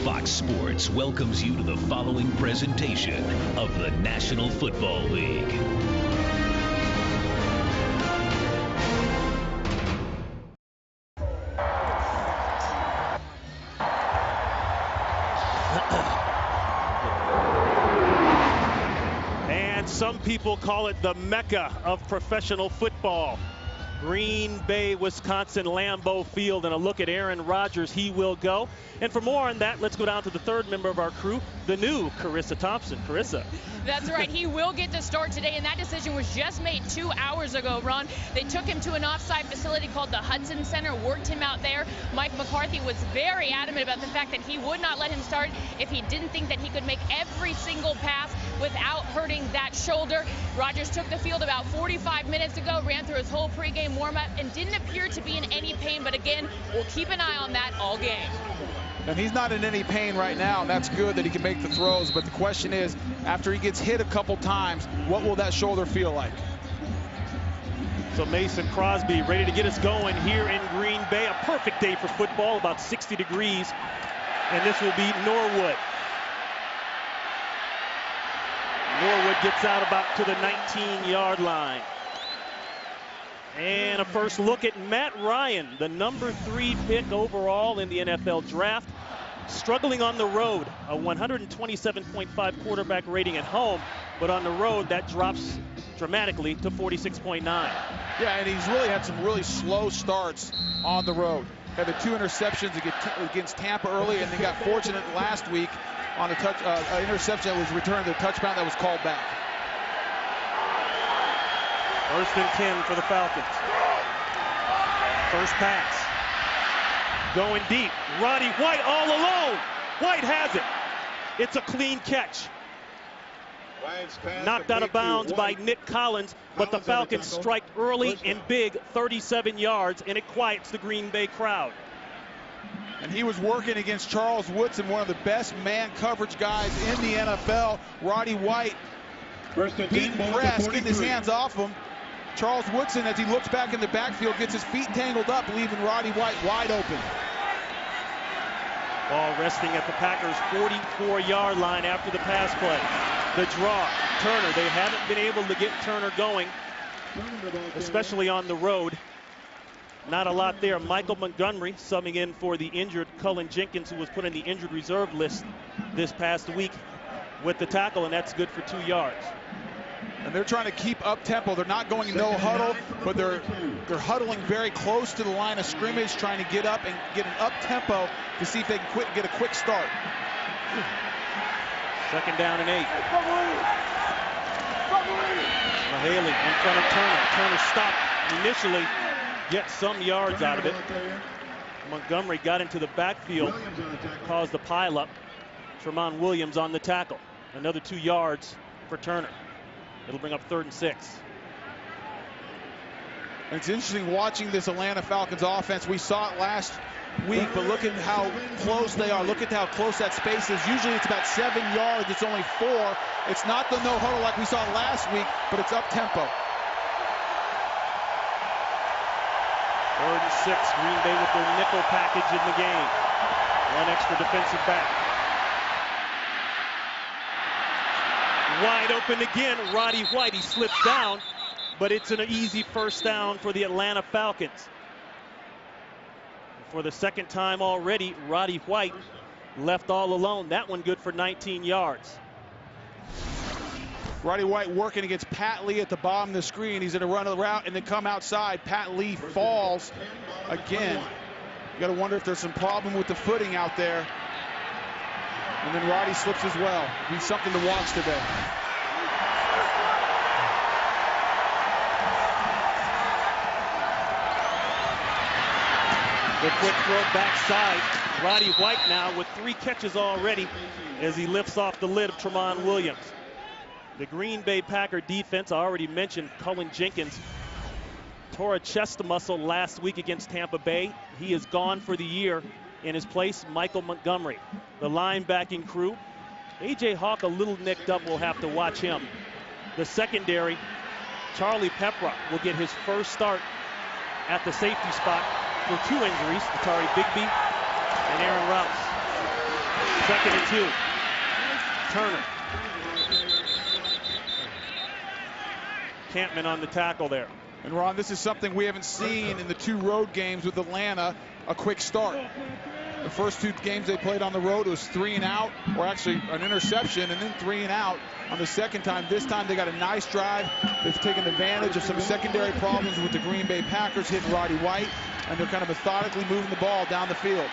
Fox Sports welcomes you to the following presentation of the National Football League. And some people call it the Mecca of professional football. Green Bay, Wisconsin, Lambeau Field, and a look at Aaron Rodgers. He will go. And for more on that, let's go down to the third member of our crew, the new Carissa Thompson. Carissa. That's right. He will get to start today, and that decision was just made 2 hours ago, Ron. They took him to an offsite facility called the Hudson Center, worked him out there. Mike McCarthy was very adamant about the fact that he would not let him start if he didn't think that he could make every single pass without hurting that shoulder. Rodgers took the field about 45 minutes ago, ran through his whole pregame warm-up, and didn't appear to be in any pain. But again, we'll keep an eye on that all game. And he's not in any pain right now, and that's good that he can make the throws. But the question is, after he gets hit a couple times, what will that shoulder feel like? So Mason Crosby ready to get us going here in Green Bay. A perfect day for football, about 60 degrees. And this will be Norwood. Norwood gets out about to the 19-yard line. And a first look at Matt Ryan, the number 3 pick overall in the NFL draft. Struggling on the road, a 127.5 quarterback rating at home, but on the road that drops dramatically to 46.9. Yeah, and he's really had some really slow starts on the road. Had the 2 interceptions against Tampa early, and then got fortunate last week on a interception that was returned to a touchdown that was called back. First and 10 for the Falcons. First pass. Going deep. Roddy White all alone. White has it. It's a clean catch. Knocked out of bounds by Nick Collins, but the Falcons strike early and big, 37 yards, and it quiets the Green Bay crowd. And he was working against Charles Woodson, one of the best man coverage guys in the NFL. Roddy White beating press, getting his hands off him. Charles Woodson, as he looks back in the backfield, gets his feet tangled up, leaving Roddy White wide open. Ball resting at the Packers' 44-yard line after the pass play. The draw, Turner. They haven't been able to get Turner going, especially on the road. Not a lot there. Michael Montgomery subbing in for the injured Cullen Jenkins, who was put on the injured reserve list this past week with the tackle, and that's good for 2 yards. And they're trying to keep up tempo. They're not going no huddle, but they're huddling very close to the line of scrimmage, trying to get up and get an up tempo to see if they can get a quick start. Second down and 8. Mahaley in front of Turner. Turner stopped initially, gets some yards out of it. Montgomery got into the backfield, caused a pileup. Tremont Williams on the tackle. Another 2 yards for Turner. It'll bring up 3rd and 6. It's interesting watching this Atlanta Falcons offense. We saw it last week, but look at how close they are. Look at how close that space is. Usually it's about 7 yards. It's only 4. It's not the no huddle like we saw last week, but it's up tempo. 3rd and 6. Green Bay with their nickel package in the game. 1 extra defensive back. Wide open again, Roddy White. He slips down, but it's an easy first down for the Atlanta Falcons. For the second time already, Roddy White left all alone. That one good for 19 yards. Roddy White working against Pat Lee at the bottom of the screen. He's going to run a route and then come outside. Pat Lee falls again. You got to wonder if there's some problem with the footing out there. And then Roddy slips as well. It'll be something to watch today. The quick throw backside. Roddy White now with 3 catches already as he lifts off the lid of Tremont Williams. The Green Bay Packer defense, I already mentioned Cullen Jenkins, tore a chest muscle last week against Tampa Bay. He is gone for the year. In his place, Michael Montgomery. The linebacking crew, A.J. Hawk a little nicked up. We'll have to watch him. The secondary, Charlie Pepra will get his first start at the safety spot for 2 injuries, Atari Bigby and Aaron Rouse. 2nd and 2. Turner. Campman on the tackle there. And Ron, this is something we haven't seen in the 2 road games with Atlanta, a quick start. The first 2 games they played on the road, it was 3 and out, or actually an interception, and then 3 and out on the second time. This time they got a nice drive. They've taken advantage of some secondary problems with the Green Bay Packers hitting Roddy White, and they're kind of methodically moving the ball down the field.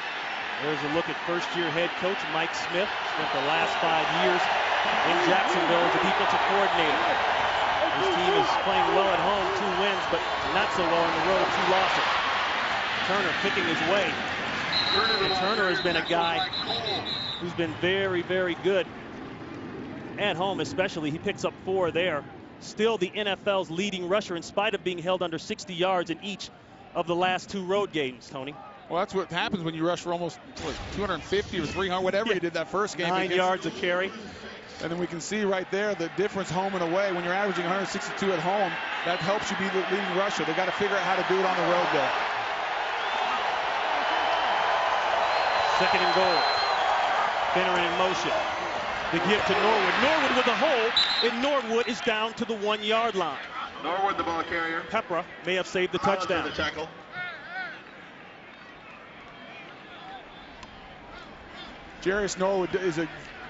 There's a look at first-year head coach Mike Smith. Spent the last 5 years in Jacksonville as a defensive coordinator. His team is playing well at home, 2 wins, but not so well on the road, 2 losses. Turner picking his way. And Turner has been a guy who's been very, very good at home, especially. He picks up 4 there. Still the NFL's leading rusher in spite of being held under 60 yards in each of the last 2 road games, Tony. Well, that's what happens when you rush for almost 250 or 300, whatever you did that first game. 9 yards a carry. And then we can see right there the difference home and away. When you're averaging 162 at home, that helps you be the leading rusher. They got to figure out how to do it on the road there. 2nd and goal. Finneran in motion. The give to Norwood. Norwood with a hole, and Norwood is down to the 1-yard line. Norwood, the ball carrier. Pepra may have saved the touchdown. The tackle. Jarius Norwood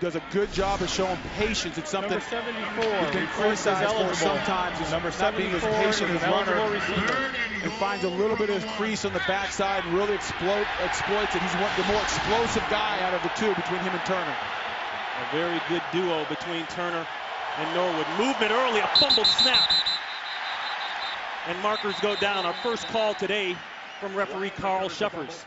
does a good job of showing patience. It's something number 74 you can criticize for sometimes. Is number not being as patient as runner, receiver. and finds a little bit of crease on the backside and really exploits it. He's the more explosive guy out of the 2 between him and Turner. A very good duo between Turner and Norwood. Movement early, a fumbled snap. And markers go down. Our first call today from referee Carl Sheffers.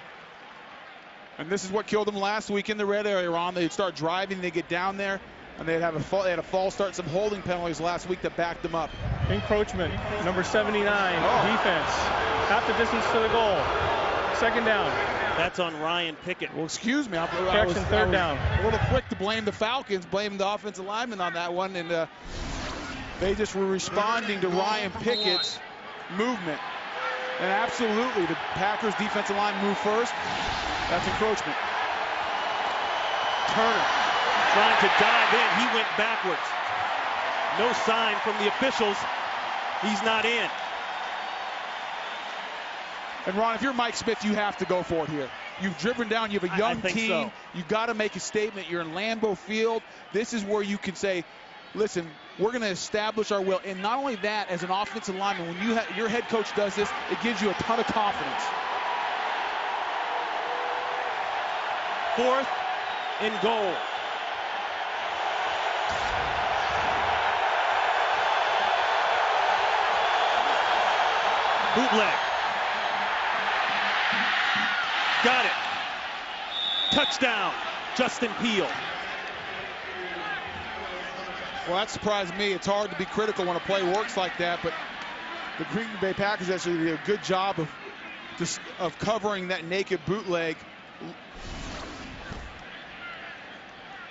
And this is what killed them last week in the red area, Ron. They'd start driving, they get down there, and they had a false start, some holding penalties last week that backed them up. Encroachment, number 79, defense. Half the distance to the goal. 2nd down. That's on Ryan Pickett. Well, excuse me. I was 3rd down. A little quick to blame the Falcons, blame the offensive lineman on that one, and they just were responding to Ryan Pickett's movement. And absolutely, the Packers defensive line moved first. That's encroachment. Turner trying to dive in. He went backwards. No sign from the officials. He's not in. And Ron, if you're Mike Smith, you have to go for it here. You've driven down. You have a young team. So. You've got to make a statement. You're in Lambeau Field. This is where you can say, listen, we're going to establish our will. And not only that, as an offensive lineman, when your head coach does this, it gives you a ton of confidence. 4th and goal. Bootleg. Got it. Touchdown, Justin Peele. Well, that surprised me. It's hard to be critical when a play works like that, but the Green Bay Packers actually did a good job of covering that naked bootleg.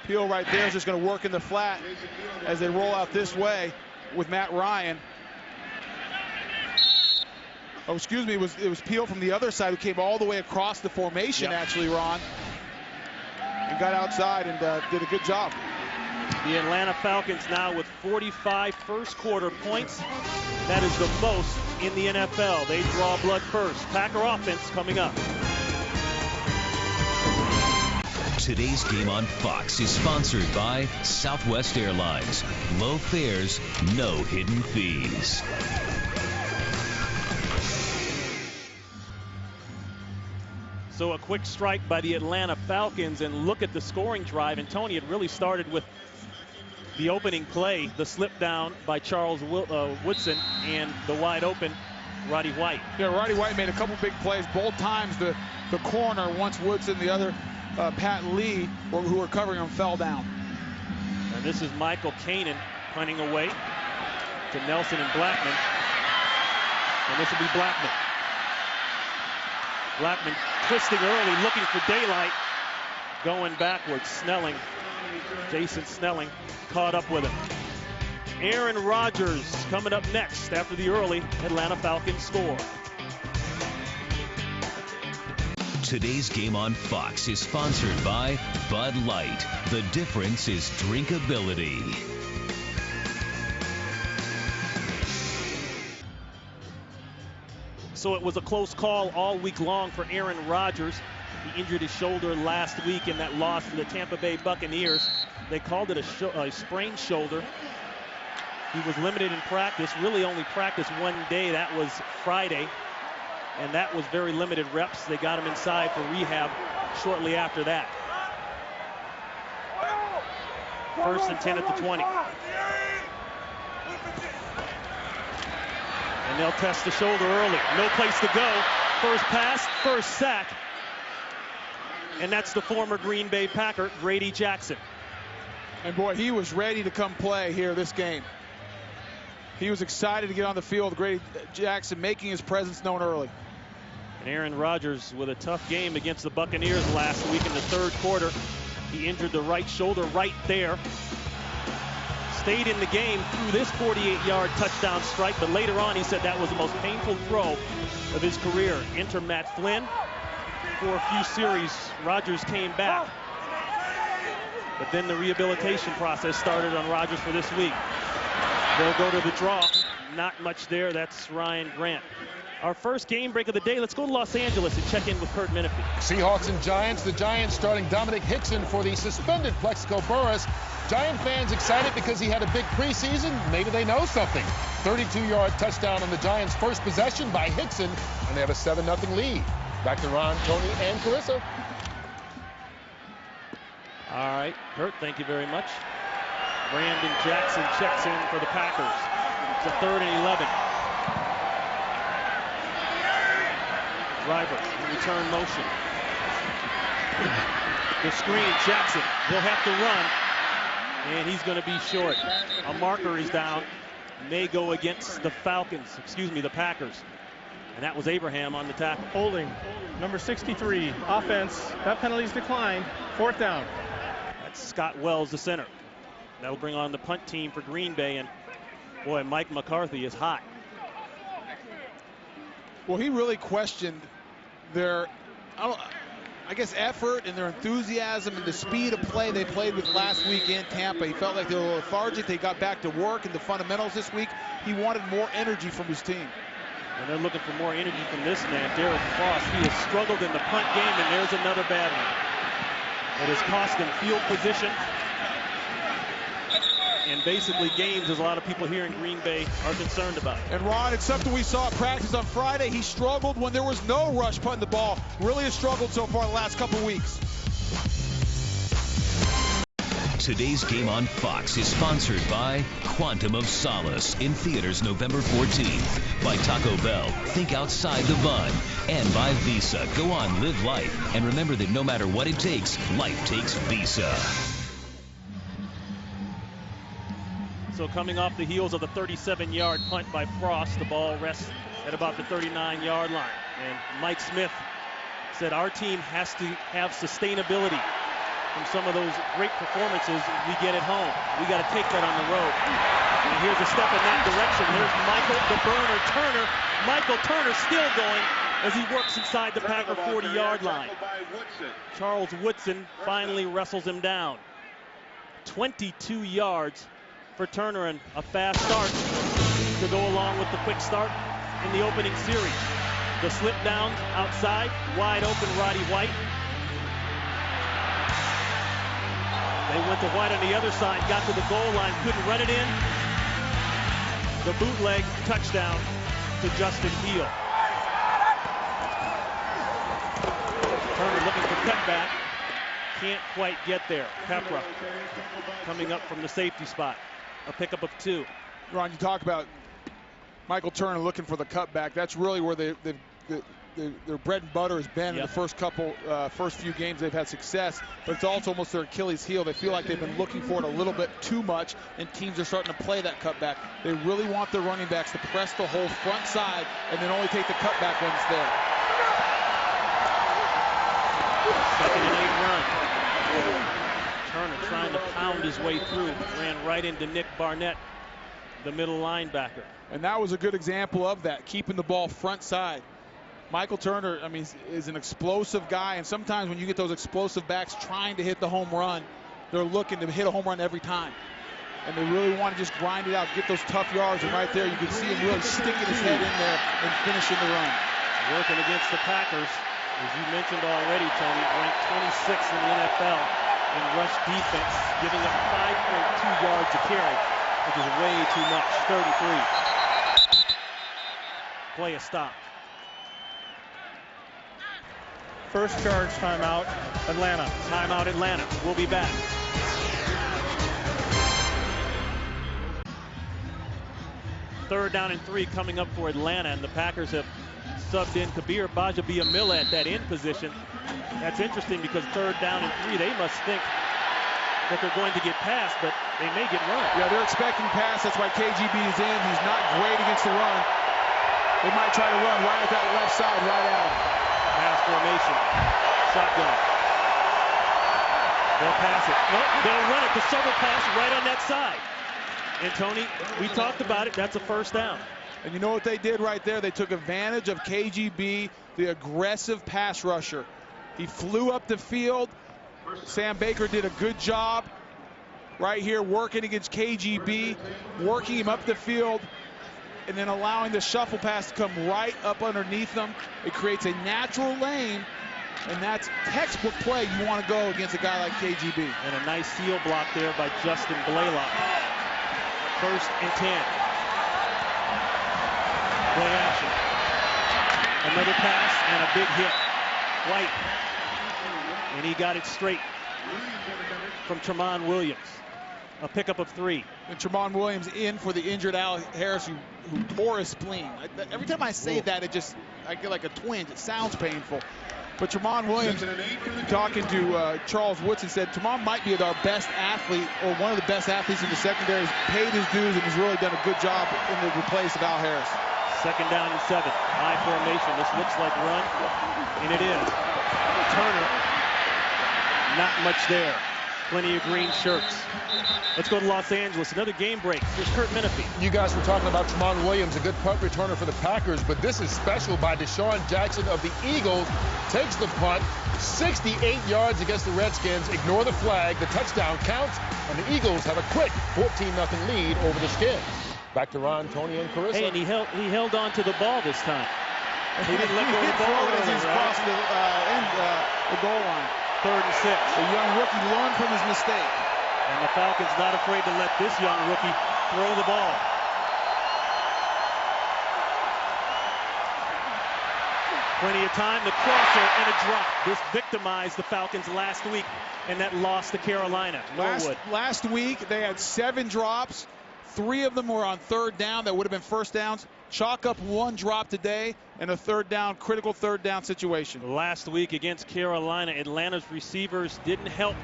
Peele right there is just going to work in the flat as they roll out this way with Matt Ryan. Oh, excuse me, it was Peele from the other side who came all the way across the formation, actually, Ron, and got outside and did a good job. The Atlanta Falcons now with 45 first-quarter points. That is the most in the NFL. They draw blood first. Packer offense coming up. Today's game on Fox is sponsored by Southwest Airlines. Low fares, no hidden fees. So a quick strike by the Atlanta Falcons, and look at the scoring drive. And Tony, it really started with the opening play, the slip down by Charles Woodson and the wide open Roddy White. Yeah, Roddy White made a couple big plays. Both times the corner, once Woodson, the other Pat Lee, who were covering him, fell down. And this is Michael Kanan punting away to Nelson and Blackman. And this will be Blackman. Blackman twisting early, looking for daylight. Going backwards, Snelling. Jason Snelling caught up with him. Aaron Rodgers coming up next after the early Atlanta Falcons score. Today's game on Fox is sponsored by Bud Light. The difference is drinkability. So it was a close call all week long for Aaron Rodgers. He injured his shoulder last week in that loss to the Tampa Bay Buccaneers. They called it a sprained shoulder. He was limited in practice, really only practiced one day. That was Friday, and that was very limited reps. They got him inside for rehab shortly after that. 1st and 10 at the 20. And they'll test the shoulder early. No place to go. First pass, first sack. And that's the former Green Bay Packer, Grady Jackson. And boy, he was ready to come play here this game. He was excited to get on the field. Grady Jackson making his presence known early. And Aaron Rodgers with a tough game against the Buccaneers last week in the 3rd quarter. He injured the right shoulder right there. Stayed in the game through this 48-yard touchdown strike, but later on he said that was the most painful throw of his career. Enter Matt Flynn. For a few series, Rodgers came back. But then the rehabilitation process started on Rodgers for this week. They'll go to the draw. Not much there. That's Ryan Grant. Our first game break of the day. Let's go to Los Angeles and check in with Kurt Menefee. Seahawks and Giants. The Giants starting Dominic Hickson for the suspended Plexico Burress. Giant fans excited because he had a big preseason. Maybe they know something. 32-yard touchdown on the Giants' first possession by Hickson, and they have a 7-0 lead. Back to Ron, Tony, and Carissa. All right, Kurt, thank you very much. Brandon Jackson checks in for the Packers. It's a 3rd and 11. Driver in return motion. The screen, Jackson will have to run, and he's going to be short. A marker is down. May go against the the Packers. And that was Abraham on the tackle. Holding, number 63, offense. That penalty's declined. 4th down. That's Scott Wells, the center. That'll bring on the punt team for Green Bay, and boy, Mike McCarthy is hot. Well, he really questioned their, I guess, effort and their enthusiasm and the speed of play they played with last week in Tampa. He felt like they were lethargic. They got back to work and the fundamentals this week. He wanted more energy from his team. And they're looking for more energy from this man, Derek Cross. He has struggled in the punt game, and there's another bad one. It has cost him field position and basically games, as a lot of people here in Green Bay are concerned about. And Ron, it's something we saw at practice on Friday. He struggled when there was no rush punting the ball. Really has struggled so far the last couple of weeks. Today's game on Fox is sponsored by Quantum of Solace, in theaters November 14th. By Taco Bell, think outside the bun. And by Visa, go on, live life. And remember that no matter what it takes, life takes Visa. So coming off the heels of the 37-yard punt by Frost, the ball rests at about the 39-yard line. And Mike Smith said our team has to have sustainability from some of those great performances we get at home. We got to take that on the road. And here's a step in that direction. There's Michael the Burner Turner. Michael Turner still going as he works inside the Packer 40-yard line. Charles Woodson finally wrestles him down. 22 yards for Turner, and a fast start to go along with the quick start in the opening series. The slip down outside, wide open Roddy White. They went to White on the other side, got to the goal line, couldn't run it in. The bootleg touchdown to Justin Peel. Turner looking for cutback. Can't quite get there. Pepra coming up from the safety spot. A pickup of 2. Ron, you talk about Michael Turner looking for the cutback. That's really where their bread and butter has been in the first few games. They've had success, but it's also almost their Achilles heel. They feel like they've been looking for it a little bit too much, and teams are starting to play that cutback. They really want their running backs to press the whole front side and then only take the cutback when it's there. 2nd and 8 run. Turner trying to pound his way through, ran right into Nick Barnett, the middle linebacker. And that was a good example of that, keeping the ball front side. Michael Turner, I mean, is an explosive guy, and sometimes when you get those explosive backs trying to hit the home run, they're looking to hit a home run every time. And they really want to just grind it out, get those tough yards, and right there you can see him really sticking his head in there and finishing the run. Working against the Packers, as you mentioned already, Tony, ranked 26th in the NFL in rush defense, giving up 5.2 yards a carry, which is way too much. 33. Play a stop. First charge timeout, Atlanta. Timeout, Atlanta. We'll be back. Third down and 3 coming up for Atlanta, and the Packers have subbed in Kabir Bajabiamila at that end position. That's interesting because third down and 3, they must think that they're going to get past, but they may get run. Yeah, they're expecting pass. That's why KGB is in. He's not great against the run. They might try to run right at that left side, right at him. Pass formation. Shotgun. They'll pass it. No, they'll run it. The shovel pass right on that side. And Tony, we talked about it. That's a first down. And you know what they did right there? They took advantage of KGB, the aggressive pass rusher. He flew up the field. Sam Baker did a good job right here working against KGB, working him up the field, and then allowing the shuffle pass to come right up underneath them. It creates a natural lane, and that's textbook play you want to go against a guy like KGB. And a nice seal block there by Justin Blaylock. First and 10. Play action. Another pass and a big hit. White. And he got it straight from Tramon Williams. A pickup of 3. And Tramon Williams in for the injured Al Harris who tore his spleen. Every time I say that, I get like a twinge. It sounds painful. But Tramon Williams, talking to Charles Woodson, said Tramon might be our best athlete or one of the best athletes in the secondary. He's paid his dues and has really done a good job in the replace of Al Harris. Second down and 7. High formation. This looks like run, and it is. Turner, not much there. Plenty of green shirts. Let's go to Los Angeles. Another game break. Here's Kurt Menefee. You guys were talking about Tramon Williams, a good punt returner for the Packers, but this is special by Deshaun Jackson of the Eagles. Takes the punt, 68 yards against the Redskins. Ignore the flag. The touchdown counts, and the Eagles have a quick 14-0 lead over the Skins. Back to Ron, Tony, and Carissa. Hey, and he held on to the ball this time. He didn't let go of the ball as he's crossing the goal line. 3rd and 6. The young rookie learned from his mistake. And the Falcons not afraid to let this young rookie throw the ball. Plenty of time, the crosser and a drop. This victimized the Falcons last week, and that lost to Carolina. Last week, they had 7 drops. 3 of them were on 3rd down. That would have been first downs. Chalk up 1 drop today and a 3rd down, critical 3rd down situation. Last week against Carolina, Atlanta's receivers didn't help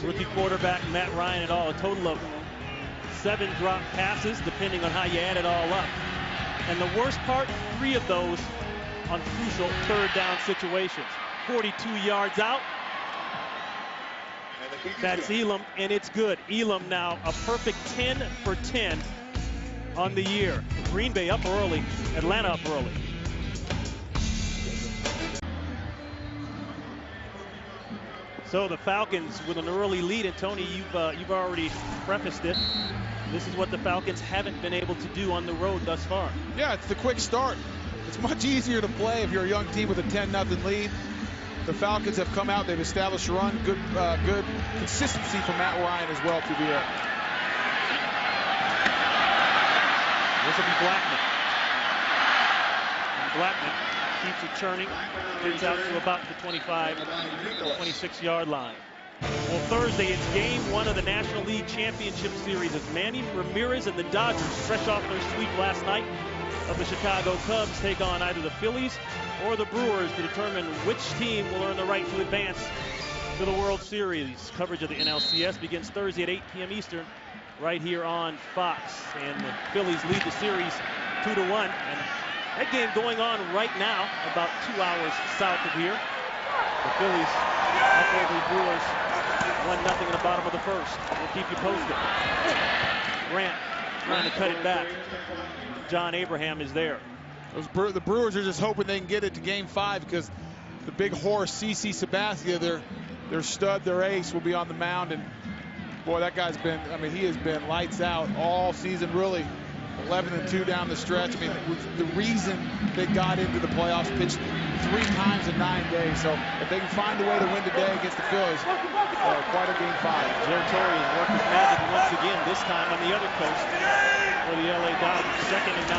rookie quarterback Matt Ryan at all. A total of 7 drop passes, depending on how you add it all up. And the worst part, 3 of those on crucial 3rd down situations. 42 yards out. That's Elam, and it's good. Elam now a perfect 10 for 10 on the year. Green Bay up early, Atlanta up early. So the Falcons with an early lead, and Tony, you've already prefaced it. This is what the Falcons haven't been able to do on the road thus far. Yeah, it's the quick start. It's much easier to play if you're a young team with a 10-0 lead. The Falcons have come out, they've established a run, good consistency from Matt Ryan as well through the air. This will be Blackman. And Blackman keeps it churning, gets out to about the 25, 26-yard line. Well, Thursday, it's game 1 of the National League Championship Series as Manny Ramirez and the Dodgers, fresh off their sweep last night of the Chicago Cubs, take on either the Phillies or the Brewers to determine which team will earn the right to advance to the World Series. Coverage of the NLCS begins Thursday at 8 p.m. Eastern right here on Fox. And the Phillies lead the series 2-1. And that game going on right now, about 2 hours south of here. The Phillies up over the Brewers 1-0 in the bottom of the first. We'll keep you posted. Grant trying to cut it back. John Abraham is there. The Brewers are just hoping they can get it to Game 5 because the big horse, CC Sabathia, their stud, their ace, will be on the mound. And boy, that guy's been, I mean, he has been lights out all season, really. 11-2 down the stretch. I mean, it was the reason they got into the playoffs, pitched 3 times in 9 days. So if they can find a way to win today against the Phillies, quite a Game 5. Joe Torre has worked his magic once again, this time on the other coast for the LA Dodgers. 2nd and 9.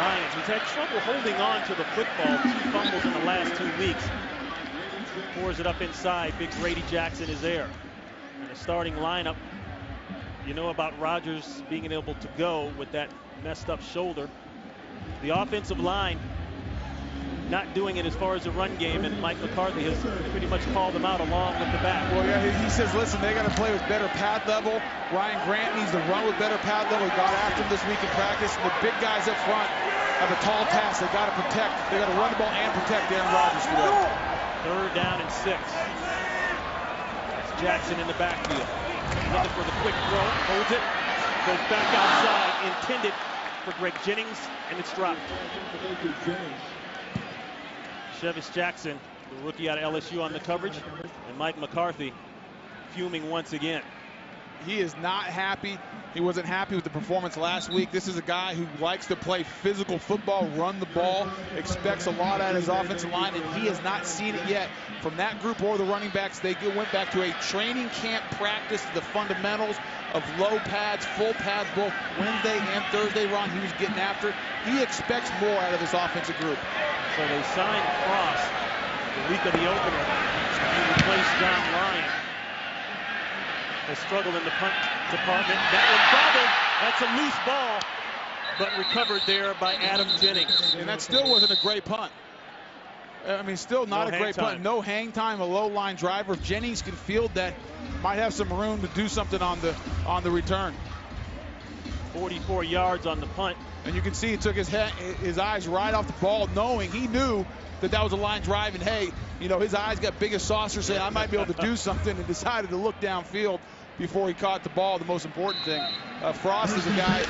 Ryan, he's had trouble holding on to the football. 2 fumbles in the last 2 weeks. Pours it up inside. Big Grady Jackson is there. And the starting lineup, you know about Rodgers being able to go with that messed up shoulder. The offensive line not doing it as far as the run game, and Mike McCarthy has pretty much called them out along with the back. Well, yeah, he says, listen, they got to play with better pad level. Ryan Grant needs to run with better pad level. He got after him this week in practice. And the big guys up front have a tall task. They got to protect. They got to run the ball and protect Aaron Rodgers today. 3rd down and 6. That's Jackson in the backfield. Looking for the quick throw, holds it, goes back outside, intended for Greg Jennings, and it's dropped. Chevis Jackson, the rookie out of LSU, on the coverage, and Mike McCarthy fuming once again. He is not happy. He wasn't happy with the performance last week. This is a guy who likes to play physical football, run the ball, expects a lot out of his offensive line, and he has not seen it yet from that group or the running backs. They went back to a training camp practice, the fundamentals of low pads, full pads, both Wednesday and Thursday. Ron, he was getting after it. He expects more out of this offensive group. So they signed Cross the week of the opener. He replaced John Ryan. Has struggled in the punt department. That one bobbled. That's a loose ball, but recovered there by Adam Jennings. And that still wasn't a great punt. I mean, still not a great punt. No hang time, a low line driver. If Jennings can field that, might have some room to do something on the return. 44 yards on the punt. And you can see he took his eyes right off the ball, knowing he knew that was a line drive. And hey, you know, his eyes got big as saucers, saying I might be able to do something, and decided to look downfield before he caught the ball. The most important thing. Frost is a guy,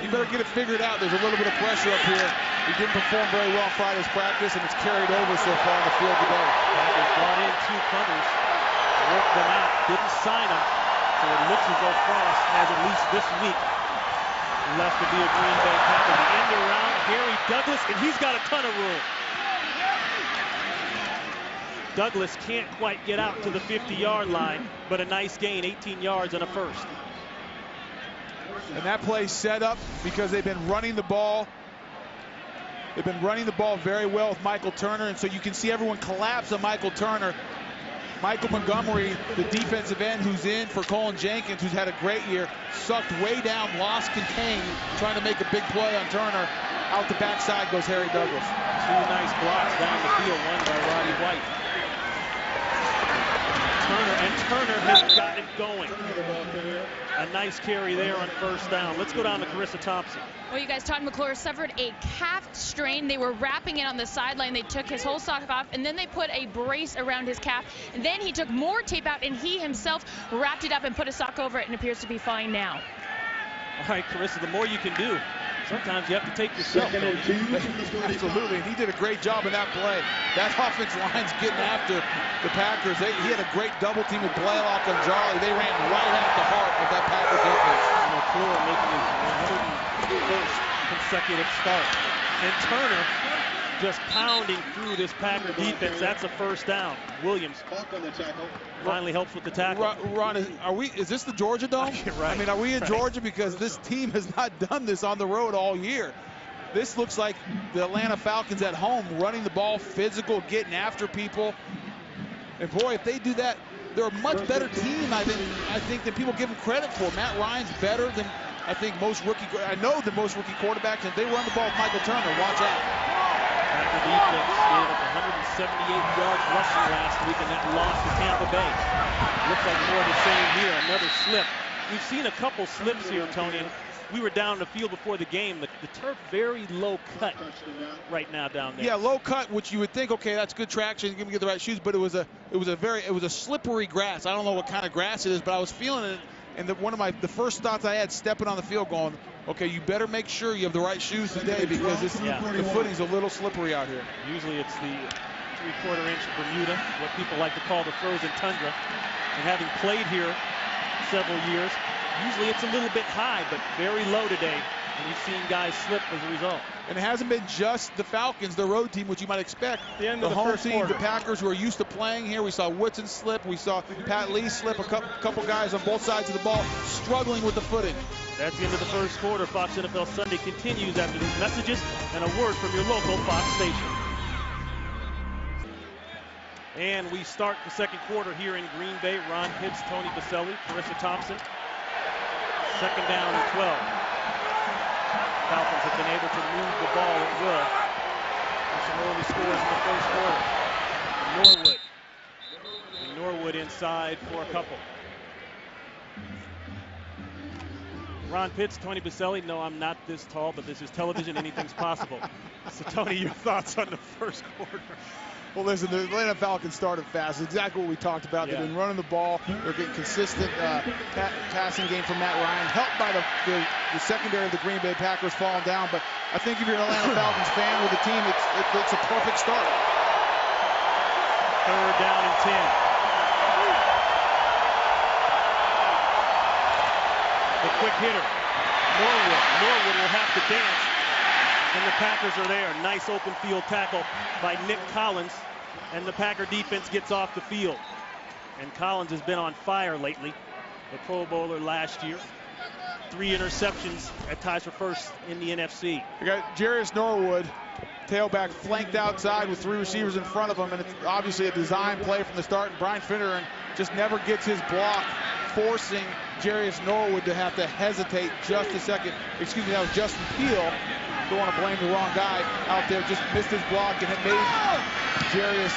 you better get it figured out. There's a little bit of pressure up here. He didn't perform very well in Friday's practice, and it's carried over so far on the field today. Packers brought in 2 punters, worked them out, didn't sign them, so it looks as though Frost has at least this week left to be a Green Bay Packer. The end around Harry Douglas, and he's got a ton of room. Douglas can't quite get out to the 50-yard line, but a nice gain, 18 yards and a first. And that play set up because they've been running the ball. They've been running the ball very well with Michael Turner, and so you can see everyone collapse on Michael Turner. Michael Montgomery, the defensive end who's in for Colin Jenkins, who's had a great year, sucked way down, lost contained, trying to make a big play on Turner. Out the backside goes Harry Douglas. 2 nice blocks down the field, one by Roddy White. Turner has got it going. A nice carry there on 1st down. Let's go down to Carissa Thompson. Well, you guys, Todd McClure suffered a calf strain. They were wrapping it on the sideline. They took his whole sock off, and then they put a brace around his calf. And then he took more tape out, and he himself wrapped it up and put a sock over it, and appears to be fine now. All right, Carissa, the more you can do. Sometimes you have to take yourself. Absolutely, and he did a great job in that play. That offensive line's getting after the Packers. He had a great double team with Blaylock and Jarley. They ran right at the heart of that Packer defense. McClure making his 101st consecutive start. And Turner just pounding through this Packer defense. That's a 1st down. Williams finally helps with the tackle. Ron, is this the Georgia Dome? Right. I mean, are we in Georgia? Because this team has not done this on the road all year. This looks like the Atlanta Falcons at home, running the ball, physical, getting after people. And boy, if they do that, they're a much better team, I think, than people give them credit for. Matt Ryan's better than, I think, most rookie quarterbacks. If they run the ball with Michael Turner, watch out. Packer defense gave up 178 yards rushing last week, and that loss to Tampa Bay. Looks like more of the same here. Another slip. We've seen a couple slips here, Tony. And we were down the field before the game. The turf very low cut right now down there. Yeah, low cut, which you would think, okay, that's good traction, give me the right shoes, but it was a slippery grass. I don't know what kind of grass it is, but I was feeling it And one of the first thoughts I had stepping on the field going, okay, you better make sure you have the right shoes today because the footing's a little slippery out here. Usually it's the 3/4 inch Bermuda, what people like to call the frozen tundra. And having played here several years, usually it's a little bit high, but very low today. And you've seen guys slip as a result. And it hasn't been just the Falcons, the road team, which you might expect. The home team, the Packers, who are used to playing here. We saw Woodson slip. We saw Pat Lee slip. A couple guys on both sides of the ball struggling with the footing. That's the end of the first quarter. Fox NFL Sunday continues after these messages and a word from your local Fox station. And we start the second quarter here in Green Bay. Ron Pitts, Tony Baselli, Carissa Thompson. Second down and 12. Falcons have been able to move the ball at will. And some early scores in the first quarter. Norwood. And Norwood inside for a couple. Ron Pitts, Tony Baselli. No, I'm not this tall, but this is television. Anything's possible. So, Tony, your thoughts on the first quarter? Well, listen, the Atlanta Falcons started fast. Exactly what we talked about. They've been running the ball. They're getting consistent passing game from Matt Ryan, helped by the secondary of the Green Bay Packers falling down. But I think if you're an Atlanta Falcons fan with the team, it's a perfect start. Third down and 10. The quick hitter, Norwood. Norwood will have to dance. And the Packers are there. Nice open field tackle by Nick Collins. And the Packer defense gets off the field. And Collins has been on fire lately. The Pro Bowler last year. 3 interceptions at ties for first in the NFC. You got Jarius Norwood, tailback, flanked outside with 3 receivers in front of him. And it's obviously a design play from the start. And Brian Finneran just never gets his block, forcing Jarius Norwood to have to hesitate just a second. Excuse me, that was Justin Peel. Don't want to blame the wrong guy out there. Just missed his block, and it made Jarius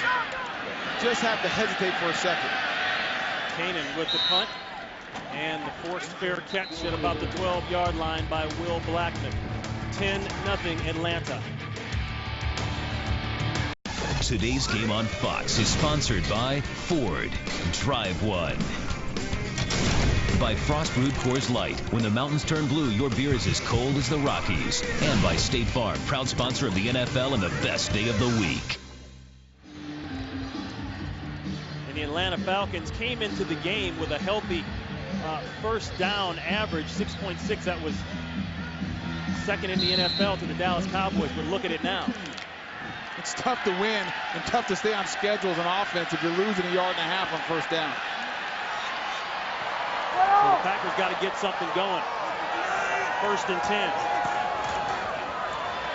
just have to hesitate for a second. Kanan with the punt, and the forced fair catch at about the 12-yard line by Will Blackman. 10-0 Atlanta. Today's game on Fox is sponsored by Ford. Drive one. By Frost Brewed Coors Light. When the mountains turn blue, your beer is as cold as the Rockies. And by State Farm, proud sponsor of the NFL and the best day of the week. And the Atlanta Falcons came into the game with a healthy first down average, 6.6. That was second in the NFL to the Dallas Cowboys. But look at it now. It's tough to win and tough to stay on schedules on offense if you're losing 1.5 yards on first down. So the Packers got to get something going. First and 10.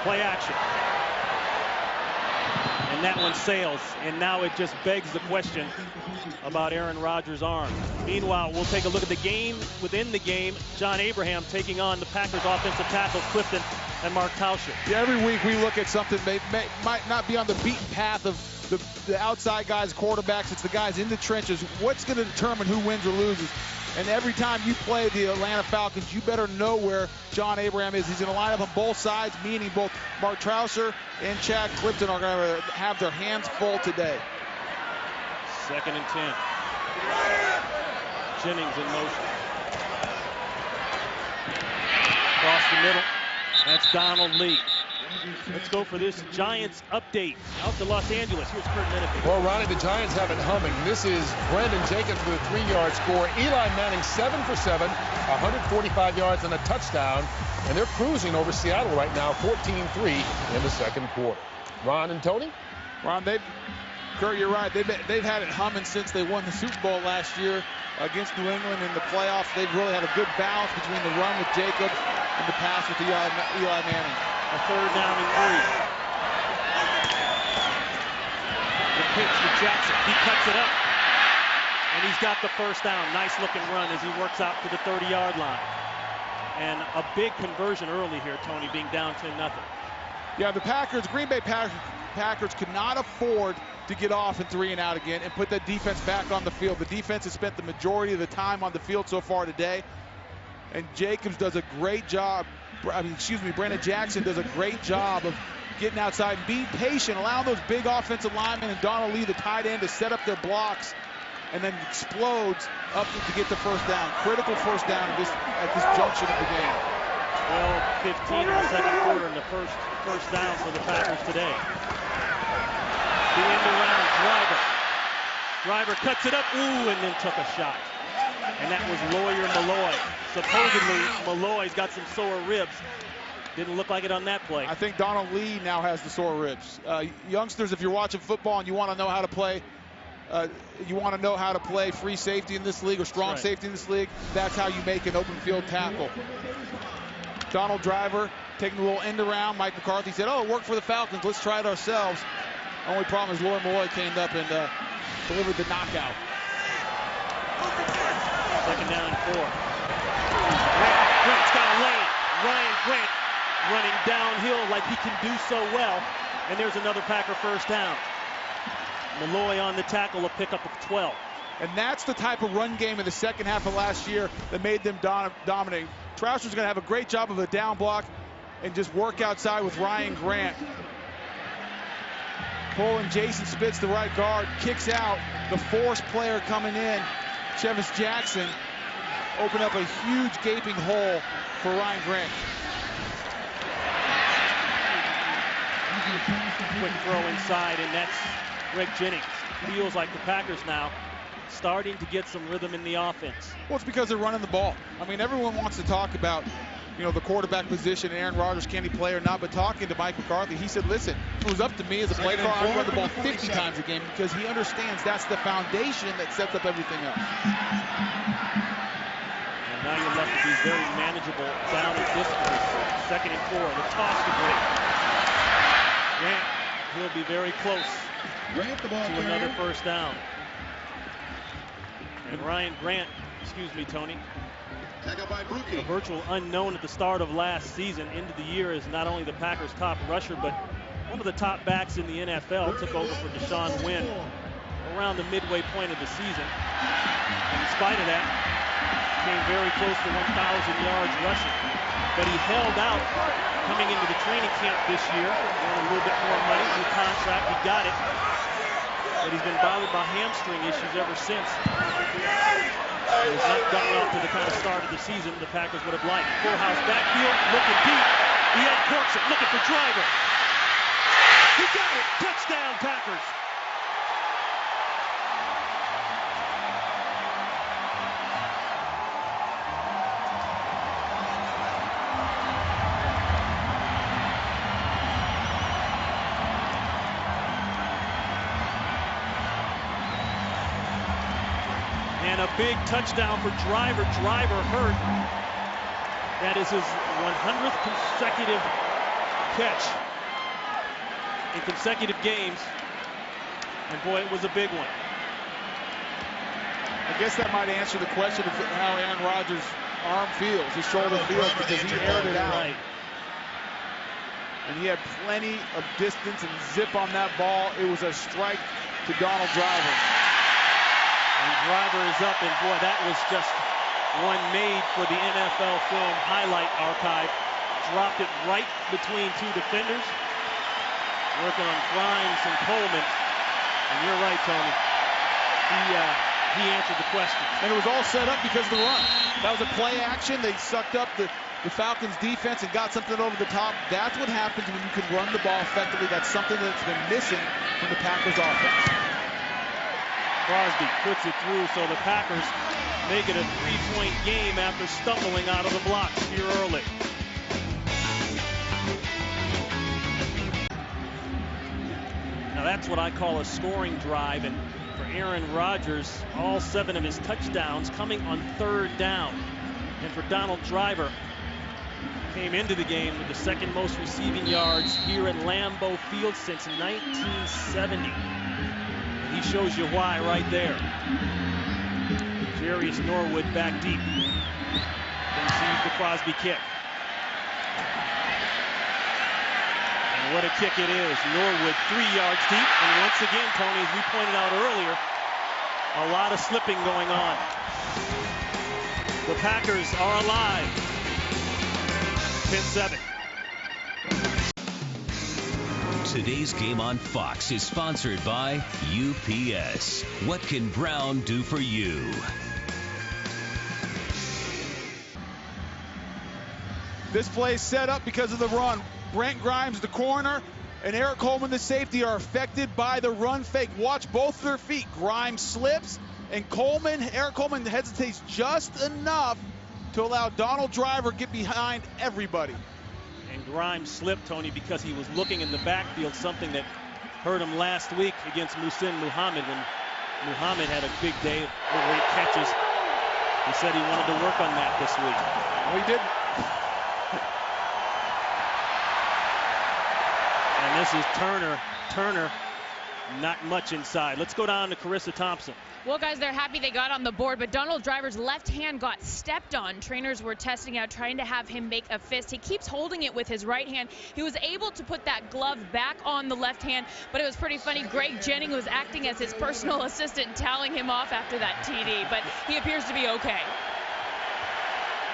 Play action. And that one sails. And now it just begs the question about Aaron Rodgers' arm. Meanwhile, we'll take a look at the game within the game. John Abraham taking on the Packers offensive tackles, Clifton and Mark Tauscher. Yeah, every week we look at something that might not be on the beaten path of the outside guys, quarterbacks. It's the guys in the trenches. What's going to determine who wins or loses? And every time you play the Atlanta Falcons, you better know where John Abraham is. He's going to line up on both sides, meaning both Mark Tauscher and Chad Clifton are going to have their hands full today. Second and 10. Jennings in motion. Across the middle. That's Donald Lee. Let's go for this Giants update out to Los Angeles. Here's Kurt Menefee. Well, Ronnie, the Giants have it humming. This is Brandon Jacobs with a 3-yard score. Eli Manning 7 for 7, 145 yards and a touchdown. And they're cruising over Seattle right now, 14-3 in the second quarter. Ron and Tony? Ron, Kurt, you're right. They've had it humming since they won the Super Bowl last year against New England in the playoffs. They've really had a good balance between the run with Jacobs and the pass with Eli Manning. A third down and 3. The pitch to Jackson. He cuts it up. And he's got the first down. Nice looking run as he works out to the 30-yard line. And a big conversion early here, Tony, being down 10-0. Yeah, the Green Bay Packers could not afford to get off in 3 and out again and put that defense back on the field. The defense has spent the majority of the time on the field so far today. And Jacobs does a great job. Brandon Jackson does a great job of getting outside and being patient, allowing those big offensive linemen and Donald Lee, the tight end, to set up their blocks and then explodes up to get the first down. Critical first down at this junction of the game. 12-15 in the second quarter, and the first down for the Packers today. The end around Driver. Driver cuts it up, and then took a shot. And that was Lawyer Malloy. Supposedly, Malloy's got some sore ribs. Didn't look like it on that play. I think Donald Lee now has the sore ribs. Youngsters, if you're watching football and you want to know how to play, free safety in this league or strong safety in this league, that's how you make an open field tackle. Donald Driver taking a little end around. Mike McCarthy said, "Oh, it worked for the Falcons. Let's try it ourselves." Only problem is Lawyer Malloy came up and delivered the knockout. Second down and 4. Grant's got a lane. Ryan Grant running downhill like he can do so well. And there's another Packer first down. Malloy on the tackle, a pickup of 12. And that's the type of run game in the second half of last year that made them dominate. Trouser's going to have a great job of a down block and just work outside with Ryan Grant. Pulling Jason Spitz, the right guard, kicks out. The force player coming in, Chevis Jackson, open up a huge gaping hole for Ryan Grant. Quick throw inside, and that's Greg Jennings. Feels like the Packers now starting to get some rhythm in the offense. Well, it's because they're running the ball. I mean, everyone wants to talk about, the quarterback position, Aaron Rodgers, can he play or not? But talking to Mike McCarthy, he said, listen, if it was up to me as a play caller, I'd run the ball 50 times a game because he understands that's the foundation that sets up everything else. And now you're left to be very manageable down at this point. Second and 4, the toss to Grant. Grant, he'll be very close to another first down. And Ryan Grant, excuse me, Tony, a virtual unknown at the start of last season, into the year as not only the Packers' top rusher, but one of the top backs in the NFL. Took over for Deshaun Wynn around the midway point of the season. And in spite of that, came very close to 1,000 yards rushing. But he held out coming into the training camp this year. Wanted a little bit more money, new contract, he got it. But he's been bothered by hamstring issues ever since. He's not gotten off to the kind of start of the season the Packers would have liked. Full house backfield, looking deep. He uncorks it, looking for Driver. He got it, touchdown Packers. And a big touchdown for Driver. Driver hurt. That is his 100th consecutive catch in consecutive games. And boy, it was a big one. I guess that might answer the question of how Aaron Rodgers' arm feels, his shoulder feels, because he aired it out. Right. And he had plenty of distance and zip on that ball. It was a strike to Donald Driver. And Driver is up, and boy, that was just one made for the NFL Film Highlight Archive. Dropped it right between two defenders. Working on Grimes and Coleman. And you're right, Tony. He answered the question. And it was all set up because of the run. That was a play action. They sucked up the Falcons defense and got something over the top. That's what happens when you can run the ball effectively. That's something that's been missing from the Packers offense. Crosby puts it through, so the Packers make it a 3-point game after stumbling out of the blocks here early. Now that's what I call a scoring drive, and for Aaron Rodgers, all 7 of his touchdowns coming on third down. And for Donald Driver, came into the game with the second most receiving yards here at Lambeau Field since 1970. He shows you why right there. Jarius Norwood back deep. Receives the Crosby kick. And what a kick it is. Norwood 3 yards deep. And once again, Tony, as we pointed out earlier, a lot of slipping going on. The Packers are alive. 10-7. Today's Game on Fox is sponsored by UPS. What can Brown do for you? This play is set up because of the run. Brent Grimes, the corner, and Eric Coleman, the safety, are affected by the run fake. Watch both of their feet. Grimes slips, and Eric Coleman hesitates just enough to allow Donald Driver get behind everybody. And Grimes slipped, Tony, because he was looking in the backfield, something that hurt him last week against Muhsin Muhammad when Muhammad had a big day, over 8 catches. He said he wanted to work on that this week. Well, he did. And this is Turner. Turner, not much inside. Let's go down to Carissa Thompson. Well, guys, they're happy they got on the board, but Donald Driver's left hand got stepped on. Trainers were testing out, trying to have him make a fist. He keeps holding it with his right hand. He was able to put that glove back on the left hand, but it was pretty funny. Greg Jennings was acting as his personal assistant, toweling him off after that TD, but he appears to be okay.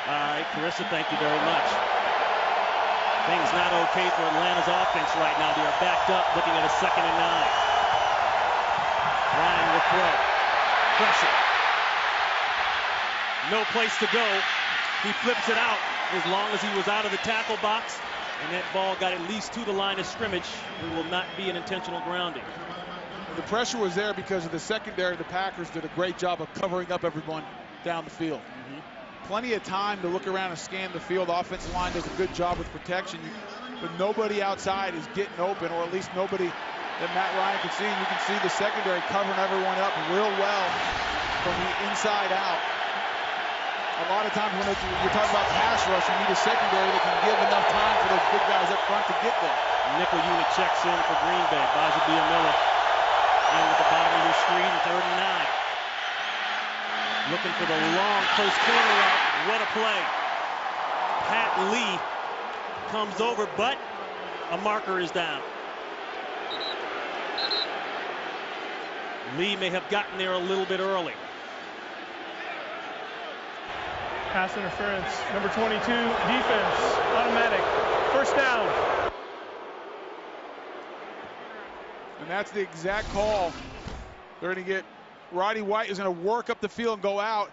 All right, Carissa, thank you very much. Things not okay for Atlanta's offense right now. They are backed up, looking at a 2nd and 9. Ryan will throw. Pressure. No place to go. He flips it out as long as he was out of the tackle box. And that ball got at least to the line of scrimmage. It will not be an intentional grounding. The pressure was there because of the secondary. The Packers did a great job of covering up everyone down the field. Plenty of time to look around and scan the field. The offensive line does a good job with protection, but nobody outside is getting open, or at least nobody that Matt Ryan can see. You can see the secondary covering everyone up real well from the inside out. A lot of times when you're talking about pass rush, you need a secondary that can give enough time for those big guys up front to get there. Nickel unit checks in for Green Bay. Baja Miller in at the bottom of your screen, 3rd and 9. Looking for the long close corner route. What a play. Pat Lee comes over, but a marker is down. Lee may have gotten there a little bit early. Pass interference. Number 22, defense. Automatic. 1st down. And that's the exact call. They're going to get Roddy White is going to work up the field and go out.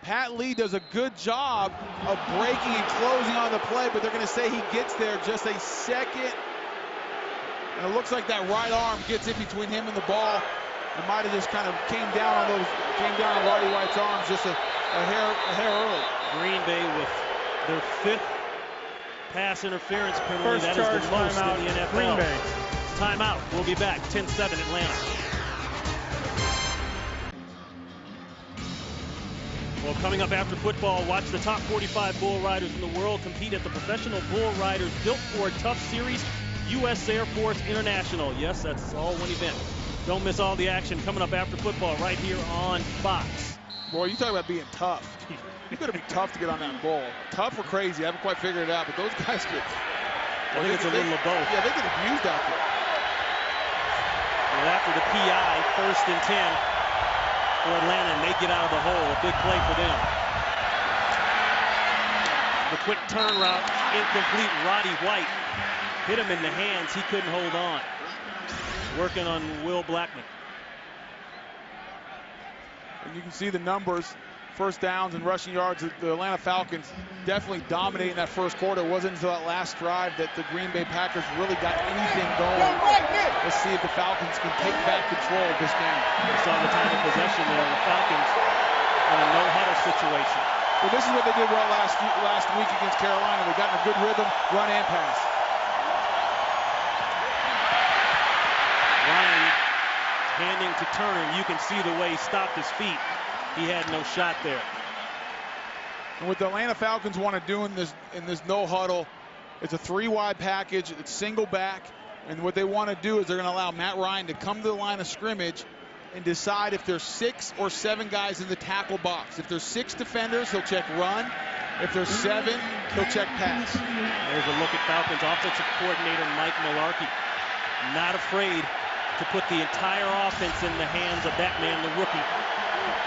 Pat Lee does a good job of breaking and closing on the play, but they're going to say he gets there just a second. And it looks like that right arm gets in between him and the ball. It might have just kind of came down on Roddy White's arms just a hair early. Green Bay with their 5th pass interference penalty. First that is the most timeout, in the NFL. Green Bay. Timeout. We'll be back. 10-7 Atlanta. Well, coming up after football, watch the top 45 bull riders in the world compete at the Professional Bull Riders Built for a Tough Series, U.S. Air Force International. Yes, that's all one event. Don't miss all the action coming up after football right here on Fox. Boy, you talk about being tough. You got to be tough to get on that bull. Tough or crazy, I haven't quite figured it out, but those guys get... I think it's a little of both. Yeah, they get abused out there. Well, after the PI, 1st and 10 for Atlanta, and they get out of the hole. A big play for them. The quick turn route, incomplete. Roddy White hit him in the hands. He couldn't hold on. Working on Will Blackman. And you can see the numbers, 1st downs and rushing yards. The Atlanta Falcons definitely dominating that 1st quarter. It wasn't until that last drive that the Green Bay Packers really got anything going. Let's see if the Falcons can take back control of this game. We saw the time of possession there. The Falcons in a no-huddle situation. Well, this is what they did well last week against Carolina. They got in a good rhythm, run and pass. Ryan handing to Turner. You can see the way he stopped his feet. He had no shot there. And what the Atlanta Falcons want to do in this no huddle, it's a 3-wide package. It's single back. And what they want to do is they're going to allow Matt Ryan to come to the line of scrimmage and decide if there's 6 or 7 guys in the tackle box. If there's 6 defenders, he'll check run. If there's 7, he'll check pass. There's a look at Falcons offensive coordinator Mike Mularkey. Not afraid to put the entire offense in the hands of that man, the rookie,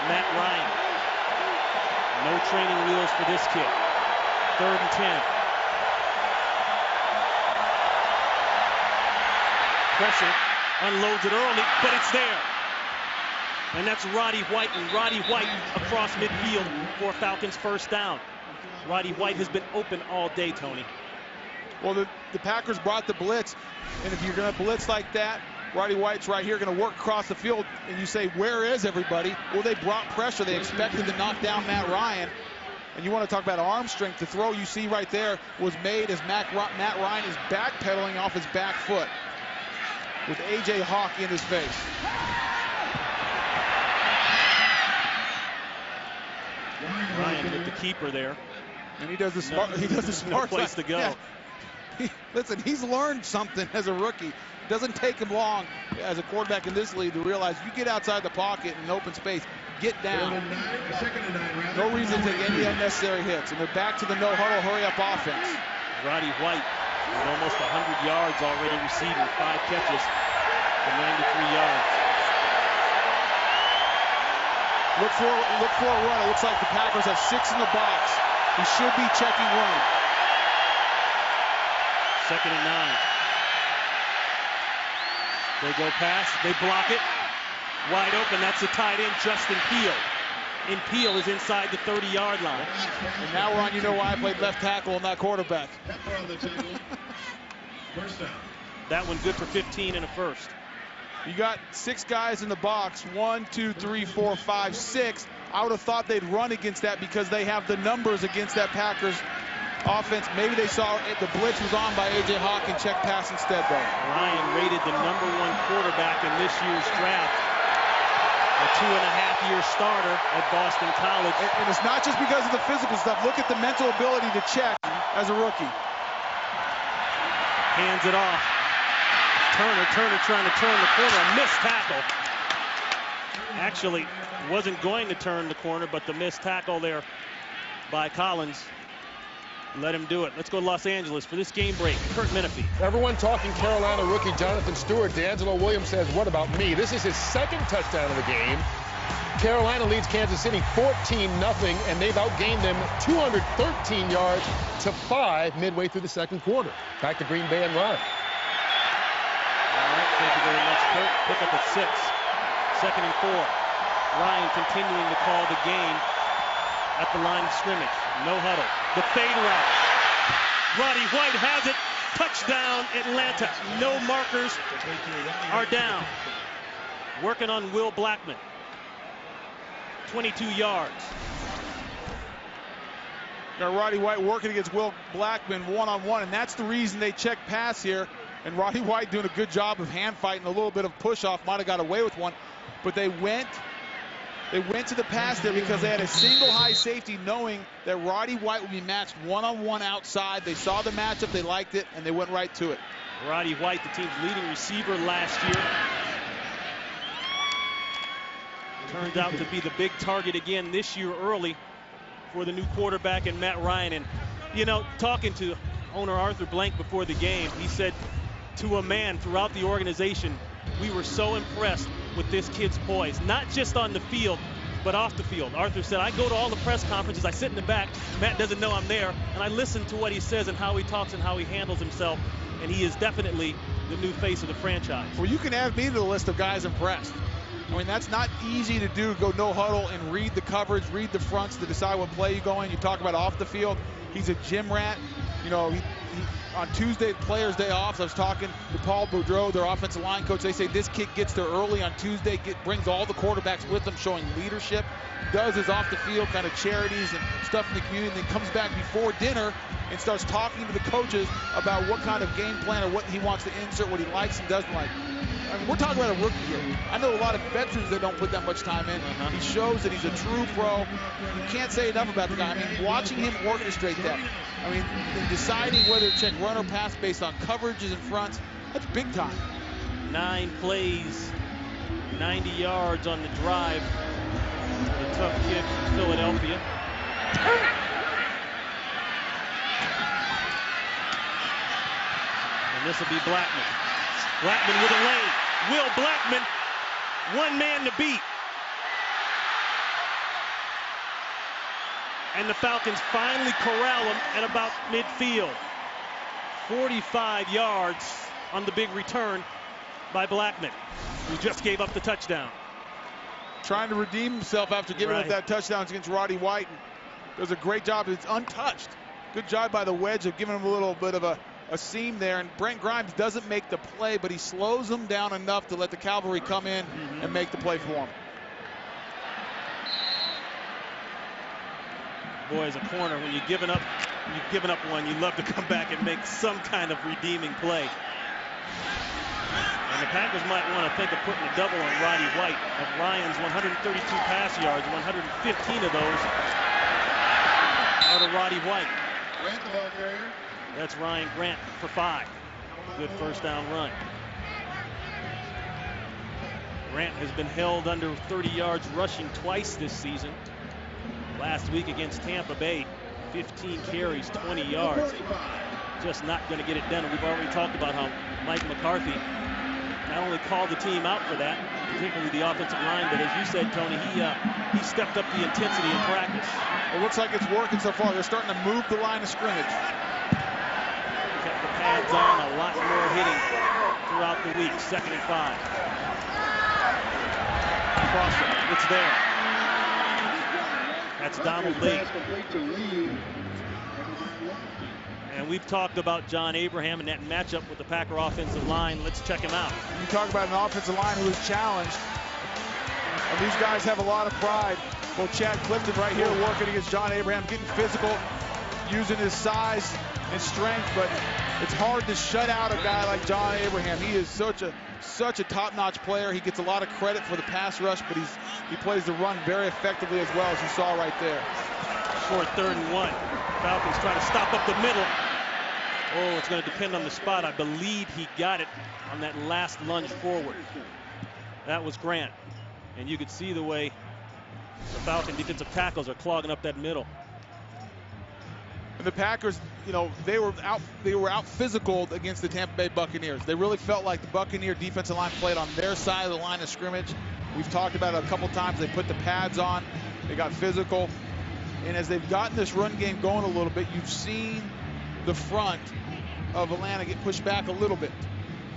Matt Ryan. No training wheels for this kid. 3rd and 10. pressure, unloads it early, but it's there. And that's Roddy White, and Roddy White across midfield for Falcons first down. Roddy White has been open all day, Tony. Well, the Packers brought the blitz, and if you're going to blitz like that, Roddy White's right here going to work across the field, and you say, where is everybody? Well, they brought pressure. They expected to knock down Matt Ryan. And you want to talk about arm strength. The throw you see right there was made as Matt Ryan is backpedaling off his back foot with A.J. Hawk in his face. Ryan with the keeper there. And he does the smart. He does the smart. No place to go. Yeah. Listen, he's learned something as a rookie. It doesn't take him long as a quarterback in this league to realize you get outside the pocket in open space, get down. No reason to take any unnecessary hits. And they're back to the no huddle, hurry up offense. Roddy White with almost 100 yards already receiving, 5 catches for 93 yards. Look for a run. It looks like the Packers have 6 in the box. He should be checking run. 2nd and 9. They go pass, they block it. Wide open, that's the tight end, Justin Peel. And Peel is inside the 30-yard line. And now, Ron, you know why I played left tackle and not quarterback. That one good for 15 and a first. You got 6 guys in the box. 1, 2, 3, 4, 5, 6. I would have thought they'd run against that because they have the numbers against that Packers offense. Maybe they saw it, the blitz was on by A.J. Hawk and check pass instead, though. Ryan rated the #1 quarterback in this year's draft. A 2.5-year starter at Boston College. And it's not just because of the physical stuff. Look at the mental ability to check as a rookie. Hands it off. Turner trying to turn the corner. A missed tackle. Actually, wasn't going to turn the corner, but the missed tackle there by Collins let him do it. Let's go to Los Angeles for this game break. Kurt Menefee. Everyone talking Carolina rookie Jonathan Stewart. D'Angelo Williams says, what about me? This is his 2nd touchdown of the game. Carolina leads Kansas City 14-0, and they've outgained them 213 yards to 5 midway through the 2nd quarter. Back to Green Bay and Ron. All right, thank you very much, Kurt. Pick up at 6. 2nd and 4. Ryan continuing to call the game at the line of scrimmage. No huddle. The fade route. Roddy White has it. Touchdown, Atlanta. No markers are down. Working on Will Blackman. 22 yards. Now Roddy White working against Will Blackman one-on-one, and that's the reason they check pass here. And Roddy White doing a good job of hand fighting, a little bit of push-off, might have got away with one. But they went to the pass there because they had a single high safety knowing that Roddy White would be matched one-on-one outside. They saw the matchup, they liked it, and they went right to it. Roddy White, the team's leading receiver last year. Turns out to be the big target again this year early for the new quarterback and Matt Ryan. And, you know, talking to owner Arthur Blank before the game, he said to a man throughout the organization, we were so impressed with this kid's poise, not just on the field, but off the field. Arthur said, I go to all the press conferences, I sit in the back, Matt doesn't know I'm there, and I listen to what he says and how he talks and how he handles himself, and he is definitely the new face of the franchise. Well, you can add me to the list of guys impressed. I mean, that's not easy to do, go no huddle and read the coverage, read the fronts to decide what play you go in. You talk about off the field, he's a gym rat. You know, on Tuesday, Players' Day off, I was talking to Paul Boudreau, their offensive line coach. They say this kid gets there early on Tuesday, brings all the quarterbacks with him, showing leadership. Does his off-the-field kind of charities and stuff in the community, and then comes back before dinner and starts talking to the coaches about what kind of game plan or what he wants to insert, what he likes and doesn't like. I mean, we're talking about a rookie here. I know a lot of veterans that don't put that much time in. He shows that he's a true pro. You can't say enough about the guy. I mean, watching him orchestrate that. I mean, deciding whether to check run or pass based on coverages and fronts, that's big time. 9 plays, 90 yards on the drive. The tough kid from Philadelphia. And this will be Blackman. Blackman with a lane. Will Blackman, one man to beat. And the Falcons finally corral him at about midfield. 45 yards on the big return by Blackman, who just gave up the touchdown. Trying to redeem himself after giving Right. up that touchdown against Roddy White. Does a great job. It's untouched. Good job by the wedge of giving him a little bit of a seam there. And Brent Grimes doesn't make the play, but he slows him down enough to let the cavalry come in and make the play for him. Boy, as a corner, when you've given up one, you love to come back and make some kind of redeeming play. And the Packers might want to think of putting a double on Roddy White. Of Ryan's 132 pass yards, 115 of those are to Roddy White. That's Ryan Grant for 5. Good first down run. Grant has been held under 30 yards rushing twice this season. Last week against Tampa Bay, 15 carries, 20 yards. Just not going to get it done. And we've already talked about how Mike McCarthy not only called the team out for that, particularly the offensive line, but as you said, Tony, he stepped up the intensity in practice. It looks like it's working so far. They're starting to move the line of scrimmage. Kept the pads on, a lot more hitting throughout the week. 2nd and 5. Crosser, it's there. That's Donald Lee. And we've talked about John Abraham and that matchup with the Packer offensive line. Let's check him out. You talk about an offensive line who is challenged. And these guys have a lot of pride. Well, Chad Clifton right here working against John Abraham, getting physical, using his size and strength, but it's hard to shut out a guy like John Abraham. He is such a top-notch player. He gets a lot of credit for the pass rush, but he plays the run very effectively as well, as you saw right there. Short 3rd and 1. Falcons trying to stop up the middle. Oh, it's going to depend on the spot. I believe he got it on that last lunge forward. That was Grant. And you could see the way the Falcon defensive tackles are clogging up that middle. And the Packers, you know, they were out physical against the Tampa Bay Buccaneers. They really felt like the Buccaneer defensive line played on their side of the line of scrimmage. We've talked about it a couple times. They put the pads on. They got physical. And as they've gotten this run game going a little bit, you've seen the front of Atlanta get pushed back a little bit.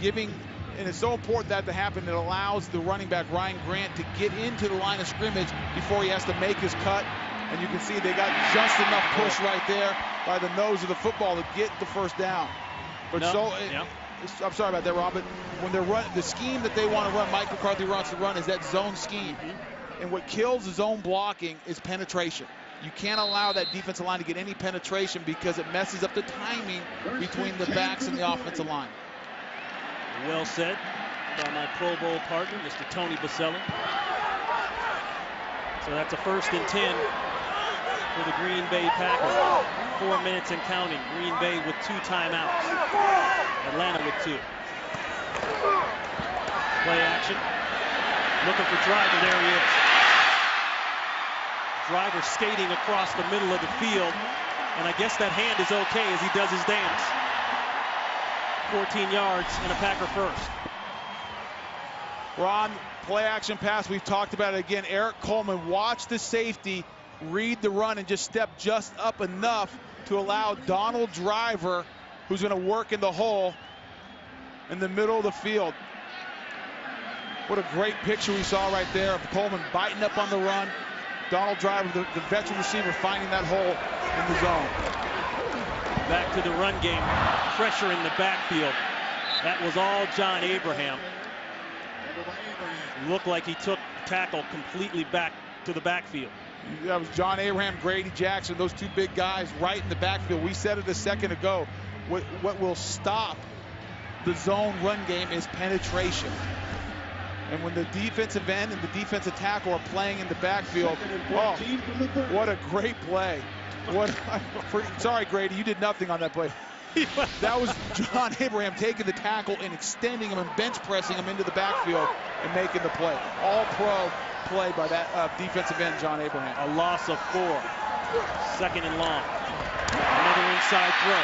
And it's so important that to happen. It allows the running back, Ryan Grant, to get into the line of scrimmage before he has to make his cut. And you can see they got just enough push right there by the nose of the football to get the first down. But I'm sorry about that, Rob, but when they're the scheme that they want to run, Mike McCarthy wants to run, is that zone scheme. And what kills the zone blocking is penetration. You can't allow that defensive line to get any penetration because it messes up the timing between the backs and the offensive line. Well said by my Pro Bowl partner, Mr. Tony Baselli. So that's a 1st and 10 for the Green Bay Packers. 4 minutes and counting. Green Bay with 2 timeouts. Atlanta with 2. Play action. Looking for Driver. There he is. Driver skating across the middle of the field. And I guess that hand is okay as he does his dance. 14 yards and a Packer first. Ron, play action pass. We've talked about it again. Eric Coleman, watch the safety, read the run, and just step just up enough to allow Donald Driver, who's going to work in the hole in the middle of the field. What a great picture we saw right there of Coleman biting up on the run. Donald Driver, the veteran receiver, finding that hole in the zone. Back to the run game. Pressure in the backfield. That was all John Abraham. Looked like he took tackle completely back to the backfield. That was John Abraham, Grady Jackson, those 2 big guys right in the backfield. We said it a second ago. What will stop the zone run game is penetration. And when the defensive end and the defensive tackle are playing in the backfield, oh, what a great play. Sorry, Grady, you did nothing on that play. That was John Abraham taking the tackle and extending him and bench pressing him into the backfield and making the play. All pro play by that defensive end, John Abraham. A loss of 4. 2nd and long. Another inside throw.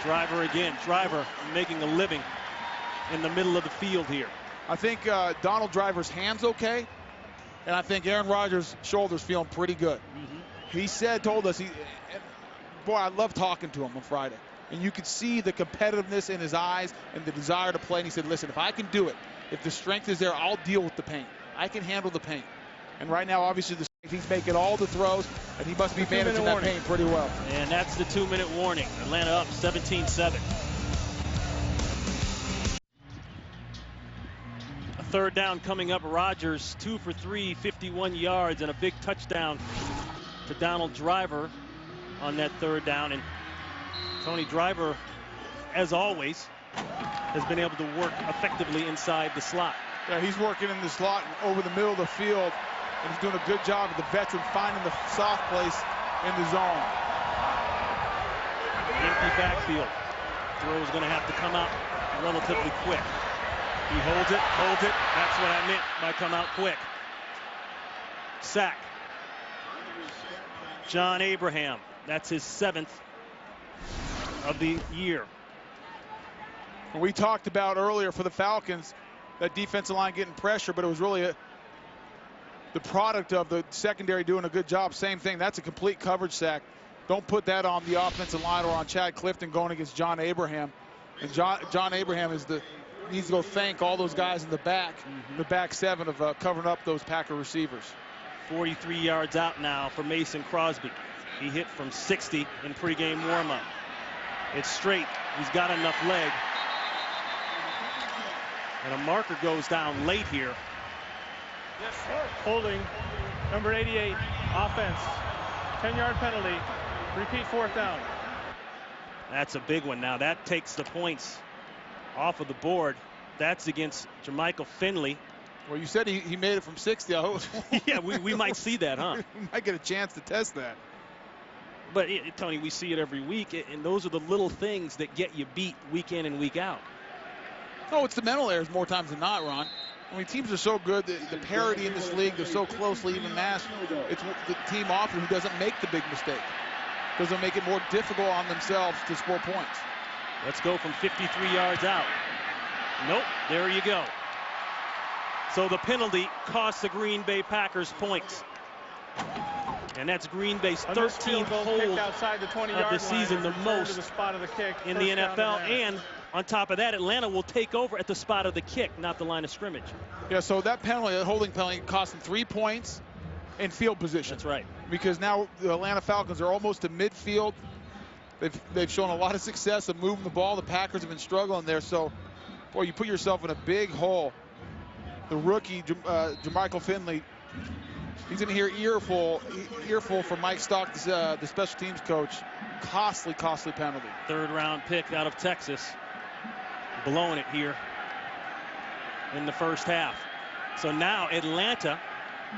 Driver again. Driver making a living in the middle of the field here. I think Donald Driver's hand's okay, and I think Aaron Rodgers' shoulder's feeling pretty good. He told us, boy, I love talking to him on Friday. And you could see the competitiveness in his eyes and the desire to play. And he said, listen, if I can do it, if the strength is there, I'll deal with the pain. I can handle the pain. And right now, obviously, he's making all the throws, and he must be managing that pain pretty well. And that's the 2-minute warning. Atlanta up 17-7. A third down coming up. Rodgers 2 for 3, 51 yards, and a big touchdown to Donald Driver on that third down. And Tony Driver, as always, has been able to work effectively inside the slot. Yeah, he's working in the slot over the middle of the field, and he's doing a good job of the veteran finding the soft place in the zone. Empty backfield. Throw is going to have to come out relatively quick. He holds it. That's what I meant by come out quick. Sack. John Abraham. That's his 7th of the year. We talked about earlier for the Falcons that defensive line getting pressure, but it was really the product of the secondary doing a good job. Same thing. That's a complete coverage sack. Don't put that on the offensive line or on Chad Clifton going against John Abraham. And John Abraham needs to go thank all those guys in the back, the back 7 of covering up those Packer receivers. 43 yards out now for Mason Crosby. He hit from 60 in pregame warm-up. It's straight. He's got enough leg. And a marker goes down late here. Holding, number 88, offense. 10-yard penalty. Repeat 4th down. That's a big one. Now that takes the points off of the board. That's against Jermichael Finley. Well, you said he made it from 60. Yeah, we might see that, huh? We might get a chance to test that. But, Tony, we see it every week, and those are the little things that get you beat week in and week out. No, it's the mental errors more times than not, Ron. I mean, teams are so good, the parity in this league, they're so closely even matched. It's the team often who doesn't make the big mistake, because they'll make it more difficult on themselves to score points. Let's go from 53 yards out. Nope, there you go. So the penalty costs the Green Bay Packers points. And that's Green Bay's 13th hold outside the 20-yard of the season, the most the spot of the kick, in the NFL. And on top of that, Atlanta will take over at the spot of the kick, not the line of scrimmage. Yeah, so that penalty, that holding penalty, cost them 3 points and field position. That's right. Because now the Atlanta Falcons are almost to midfield. They've shown a lot of success of moving the ball. The Packers have been struggling there. So, boy, you put yourself in a big hole. The rookie, Jermichael Finley, he's going to hear earful from Mike Stock, the special teams coach. Costly penalty. 3rd-round pick out of Texas. Blowing it here in the first half. So now Atlanta,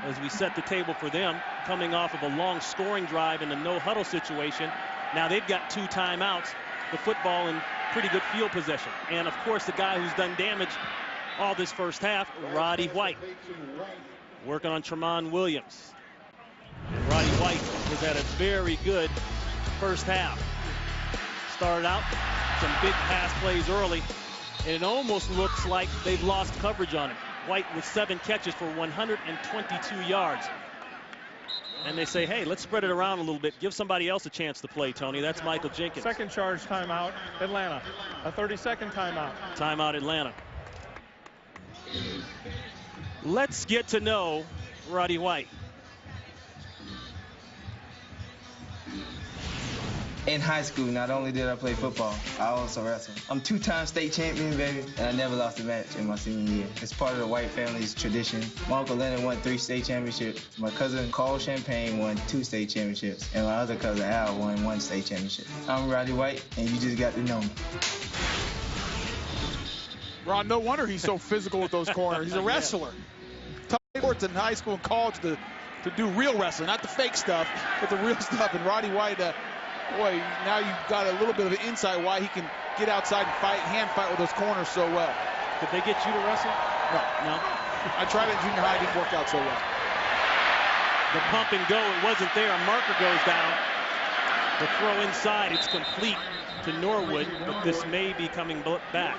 as we set the table for them, coming off of a long scoring drive in a no-huddle situation. Now they've got 2 timeouts, the football in pretty good field possession. And, of course, the guy who's done damage all this first half, Roddy White, working on Tramon Williams. And Roddy White has had a very good first half. Started out some big pass plays early, and it almost looks like they've lost coverage on him. White with 7 catches for 122 yards. And they say, hey, let's spread it around a little bit. Give somebody else a chance to play, Tony. That's Michael Jenkins. Second charge timeout, Atlanta. A 30-second timeout. Timeout, Atlanta. Let's get to know Roddy White. In high school, not only did I play football, I also wrestled. I'm 2-time state champion, baby, and I never lost a match in my senior year. It's part of the White family's tradition. My Uncle Leonard won 3 state championships. My cousin Carl Champagne won 2 state championships. And my other cousin Al won 1 state championship. I'm Roddy White, and you just got to know me. Ron, no wonder he's so physical with those corners. He's a wrestler. Tough sports in high school and college to do real wrestling, not the fake stuff, but the real stuff. And Roddy White, boy, now you've got a little bit of an insight why he can get outside and fight, hand fight with those corners so well. Did they get you to wrestle? No. I tried it in junior high, it didn't work out so well. The pump and go, it wasn't there. A marker goes down. The throw inside, it's complete to Norwood, but this may be coming back.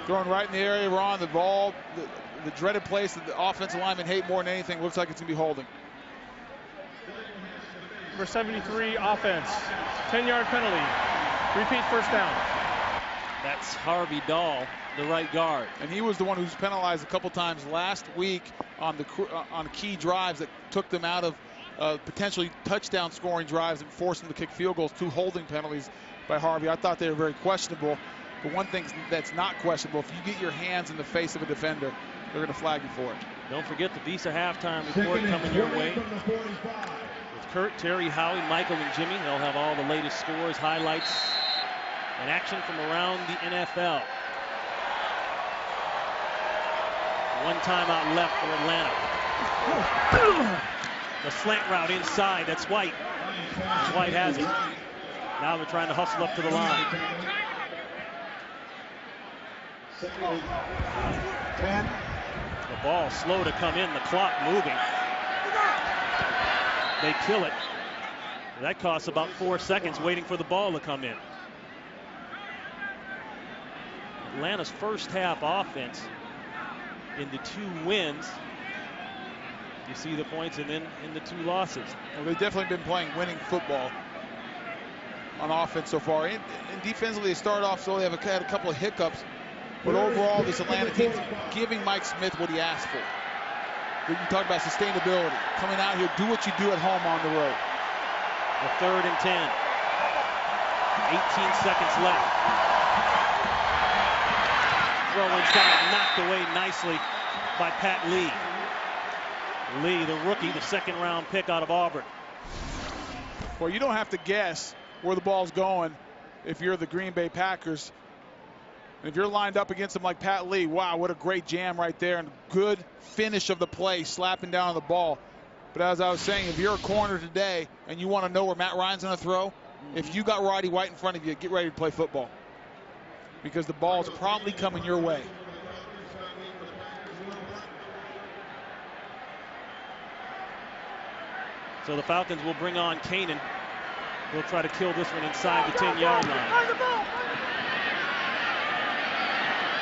Thrown right in the area, Ron, the ball, the dreaded place that the offensive linemen hate more than anything. Looks like it's going to be holding. Number 73, offense. 10-yard penalty. Repeat first down. That's Harvey Dahl, the right guard. And he was the one who's penalized a couple times last week on key drives that took them out of potentially touchdown scoring drives and forced them to kick field goals. 2 holding penalties by Harvey. I thought they were very questionable. But one thing that's not questionable, if you get your hands in the face of a defender, they're going to flag you for it. Don't forget the Visa halftime report coming your way. With Kurt, Terry, Howie, Michael, and Jimmy. They'll have all the latest scores, highlights, and action from around the NFL. 1 timeout left for Atlanta. The slant route inside, that's White. White has it. Now they're trying to hustle up to the line. 10. The ball slow to come in, the clock moving. They kill it. That costs about 4 seconds waiting for the ball to come in. Atlanta's first half offense in the 2 wins. You see the points, and then in the 2 losses. Well, they've definitely been playing winning football on offense so far. And defensively, they started off slowly. They've had a couple of hiccups. But overall, this Atlanta team's giving Mike Smith what he asked for. You talk about sustainability. Coming out here, do what you do at home on the road. The 3rd and 10. 18 seconds left. Throw inside, knocked away nicely by Pat Lee. Lee, the rookie, the 2nd-round pick out of Auburn. Well, you don't have to guess where the ball's going if you're the Green Bay Packers. And if you're lined up against him like Pat Lee, wow, what a great jam right there, and good finish of the play, slapping down on the ball. But as I was saying, if you're a corner today and you want to know where Matt Ryan's going to throw, if you got Roddy White in front of you, get ready to play football, because the ball's probably coming your way. So the Falcons will bring on Kanan. We'll try to kill this one inside the 10-yard line.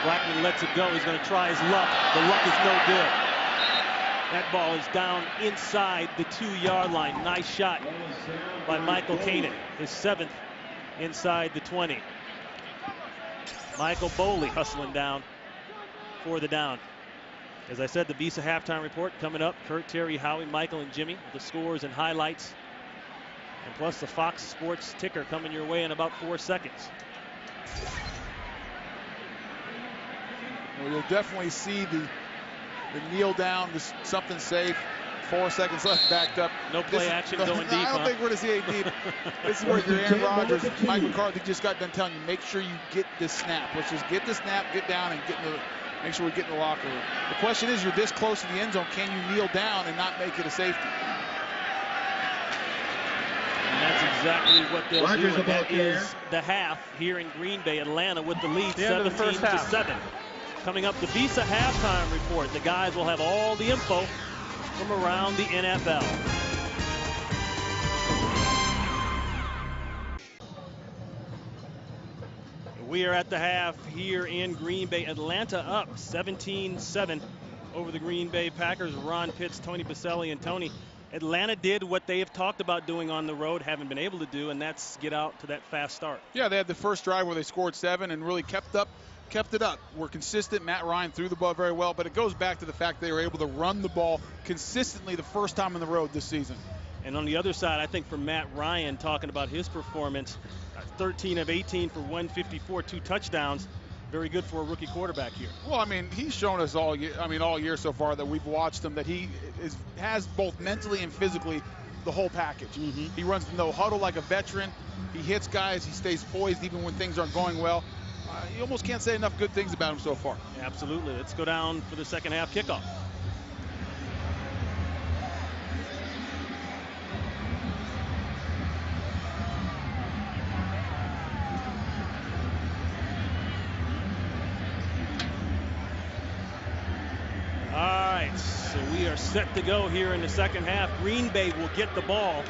Blackman lets it go. He's going to try his luck. The luck is no good. That ball is down inside the 2-yard line. Nice shot by Michael Kanan. His 7th inside the 20. Michael Boley hustling down for the down. As I said, the Visa halftime report coming up. Kurt, Terry, Howie, Michael, and Jimmy with the scores and highlights. And plus the Fox Sports ticker coming your way in about 4 seconds. Well, you'll definitely see the kneel down, just something safe. 4 seconds left, backed up. No play action going deep. I don't think we're going to see a deep. This is where your Aaron Rodgers, Mike McCarthy just got done telling you, make sure you get this snap. Let's just get the snap, get down, and make sure we get in the locker room. The question is, you're this close to the end zone. Can you kneel down and not make it a safety? And that's exactly what they'll do. And that is the half here in Green Bay. Atlanta with the lead, 17-7. Coming up, the Visa halftime report. The guys will have all the info from around the NFL. We are at the half here in Green Bay. Atlanta up 17-7 over the Green Bay Packers. Ron Pitts, Tony Baselli, and Tony. Atlanta did what they have talked about doing on the road, haven't been able to do, and that's get out to that fast start. Yeah, they had the first drive where they scored 7 and really kept it up. Were consistent. Matt Ryan threw the ball very well, but it goes back to the fact they were able to run the ball consistently the first time on the road this season. And on the other side, I think for Matt Ryan, talking about his performance, 13 of 18 for 154, 2 touchdowns. Very good for a rookie quarterback here. Well, I mean, he's shown us all year so far that we've watched him that he has both mentally and physically the whole package. He runs the no huddle like a veteran. He hits guys. He stays poised even when things aren't going well. You almost can't say enough good things about him so far. Absolutely. Let's go down for the second half kickoff. All right, so we are set to go here in the second half. Green Bay will get the ball.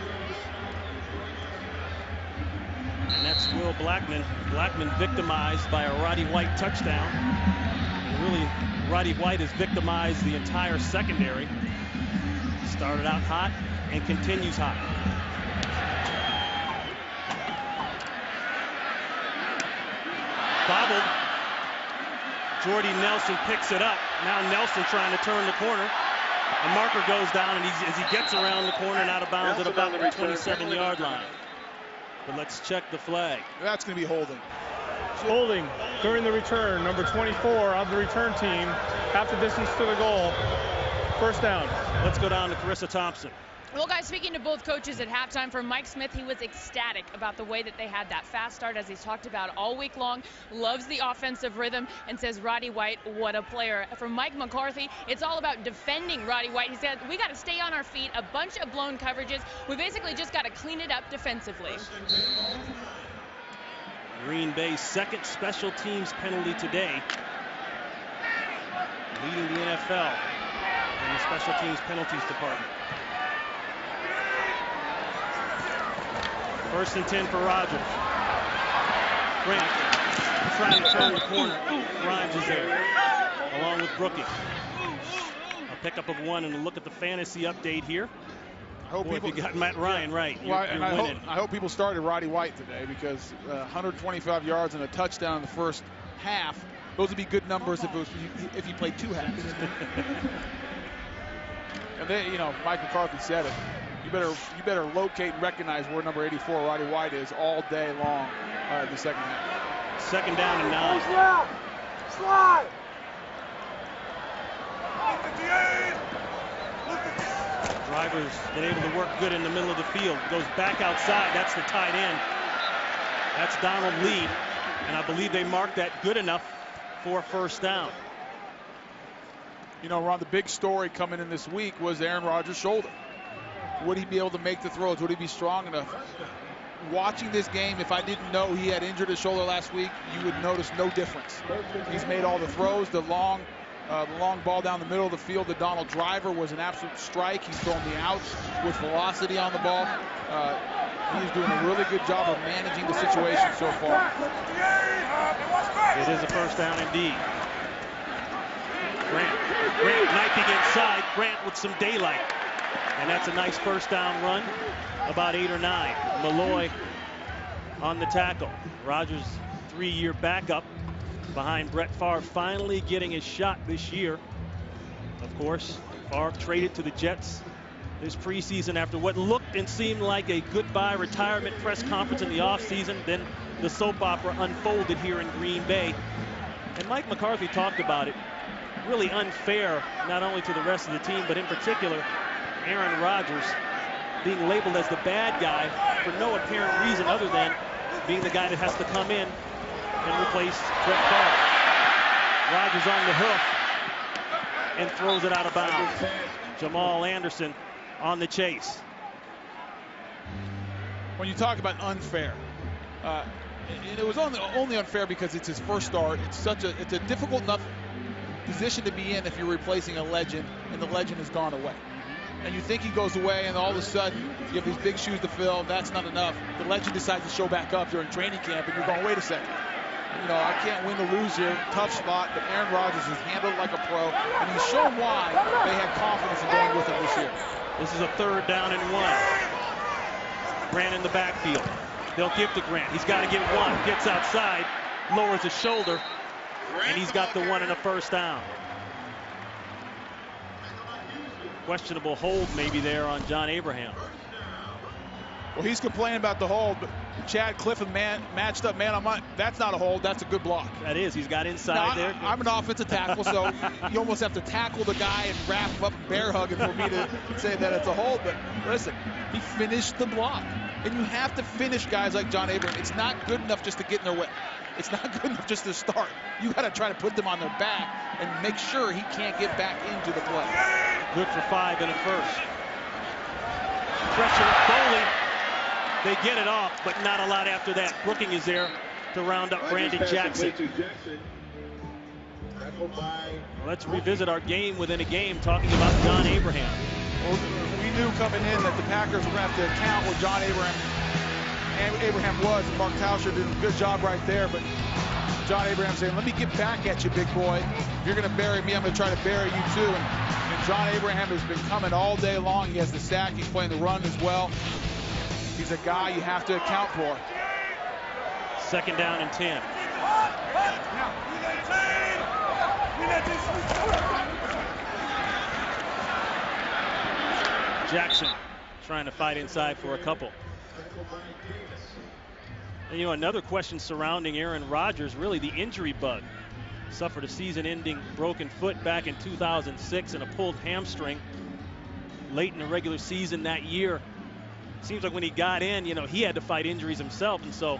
And that's Will Blackman. Blackman victimized by a Roddy White touchdown. And really, Roddy White has victimized the entire secondary. Started out hot and continues hot. Bobbled. Jordy Nelson picks it up. Now Nelson trying to turn the corner. A marker goes down, and as he gets around the corner and out of bounds at about the 27-yard line. But let's check the flag. That's going to be holding. Holding during the return. Number 24 of the return team. Half the distance to the goal. First down. Let's go down to Carissa Thompson. Well, guys, speaking to both coaches at halftime, for Mike Smith, he was ecstatic about the way that they had that fast start, as he's talked about all week long. Loves the offensive rhythm and says, Roddy White, what a player. For Mike McCarthy, it's all about defending Roddy White. He said, we got to stay on our feet, a bunch of blown coverages. We basically just got to clean it up defensively. Green Bay's second special teams penalty today, leading the NFL in the special teams penalties department. First and 10 for Rodgers. Grant trying to turn the corner. Grimes is there, along with Brookie. A pickup of 1, and a look at the fantasy update here. I hope if you got Matt Ryan right, you're winning. I hope people started Roddy White today, because 125 yards and a touchdown in the first half, those would be good numbers if you played 2 halves. And then, Mike McCarthy said it. You better locate and recognize where number 84, Roddy White, is all day long in the second half. Second down and 9. Slide. Driver's been able to work good in the middle of the field. Goes back outside. That's the tight end. That's Donald Lee. And I believe they marked that good enough for a first down. Ron, the big story coming in this week was Aaron Rodgers' shoulder. Would he be able to make the throws? Would he be strong enough? Watching this game, if I didn't know he had injured his shoulder last week, you would notice no difference. He's made all the throws. The long ball down the middle of the field to Donald Driver was an absolute strike. He's thrown the outs with velocity on the ball. He's doing a really good job of managing the situation so far. It is a first down indeed. Grant knifing inside. Grant with some daylight. And that's a nice first down run, about 8 or 9. Malloy on the tackle. Rodgers, 3-year backup behind Brett Favre, finally getting his shot this year. Of course, Favre traded to the Jets this preseason after what looked and seemed like a goodbye retirement press conference in the offseason. Then the soap opera unfolded here in Green Bay. And Mike McCarthy talked about it. Really unfair, not only to the rest of the team, but in particular, Aaron Rodgers being labeled as the bad guy for no apparent reason other than being the guy that has to come in and replace Brett Favre. Rodgers on the hoof and throws it out of bounds. Jamal Anderson on the chase. When you talk about unfair, it was only unfair because it's his first start. It's a difficult enough position to be in if you're replacing a legend and the legend has gone away. And you think he goes away, and all of a sudden you have these big shoes to fill. That's not enough. The legend decides to show back up during training camp, and you're going, wait a second. I can't win or lose here. Tough spot, but Aaron Rodgers has handled it like a pro, and he's shown why they had confidence in going with him this year. This is a 3rd down and 1. Grant in the backfield. They'll give to Grant. He's got to get 1. Gets outside, lowers his shoulder, and he's got the 1 and a first down. Questionable hold maybe there on John Abraham. Well, he's complaining about the hold, but Chad Clifford matched up man on man. That's not a hold. That's a good block. That is. He's got inside there. I'm an offensive tackle, so you almost have to tackle the guy and wrap him up and bear hug him for me to say that it's a hold. But listen, he finished the block. And you have to finish guys like John Abraham. It's not good enough just to get in their way. It's not good enough just to start. You got to try to put them on their back and make sure he can't get back into the play. Good for 5 and a first. Pressure at Foley. They get it off, but not a lot after that. Brooking is there to round up Brandon Jackson. Let's revisit our game within a game, talking about John Abraham. Well, we knew coming in that the Packers were going to have to account what John Abraham was, and Mark Tauscher did a good job right there, but John Abraham saying, let me get back at you, big boy. If you're going to bury me, I'm going to try to bury you too. And John Abraham has been coming all day long. He has the sack. He's playing the run as well. He's a guy you have to account for. Second down and 10. Jackson trying to fight inside for a couple. And, another question surrounding Aaron Rodgers, really the injury bug. Suffered a season-ending broken foot back in 2006 and a pulled hamstring late in the regular season that year. Seems like when he got in, he had to fight injuries himself, and so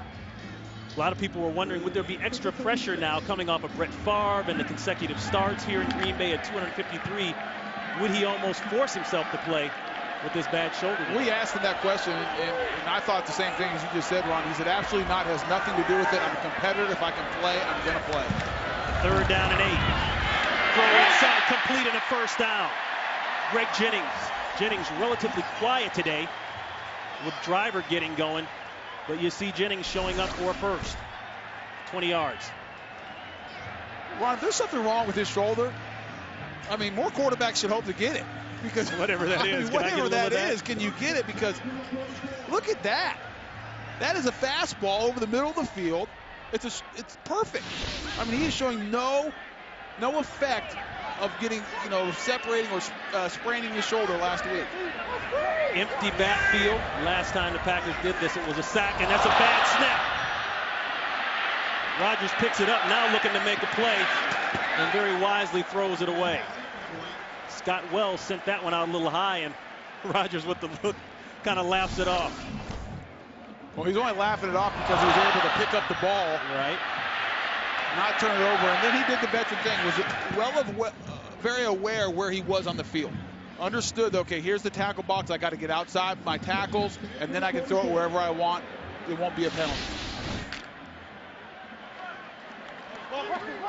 a lot of people were wondering, would there be extra pressure now coming off of Brett Favre and the consecutive starts here in Green Bay at 253? Would he almost force himself to play with this bad shoulder? We asked him that question, and I thought the same thing as you just said, Ron. He said, absolutely not. It has nothing to do with it. I'm a competitor. If I can play, I'm going to play. Third down and 8. Throw inside, complete, and a first down. Greg Jennings relatively quiet today with Driver getting going, but you see Jennings showing up for a first. 20 yards. Ron, if there's something wrong with his shoulder, I mean, more quarterbacks should hope to get it. Because whatever that is, whatever that is, can you get it? Because look at that. That is a fastball over the middle of the field. It's perfect. I mean, he is showing no effect of getting, separating or spraining his shoulder last week. Empty backfield. Last time the Packers did this, it was a sack, and that's a bad snap. Rodgers picks it up, now looking to make a play, and very wisely throws it away. Scott Wells sent that one out a little high, and Rodgers with the look kind of laughs it off. Well, he's only laughing it off because he was able to pick up the ball. Right. Not turn it over, and then he did the veteran thing, was very aware where he was on the field. Understood, okay, here's the tackle box. I got to get outside my tackles, and then I can throw it wherever I want. It won't be a penalty.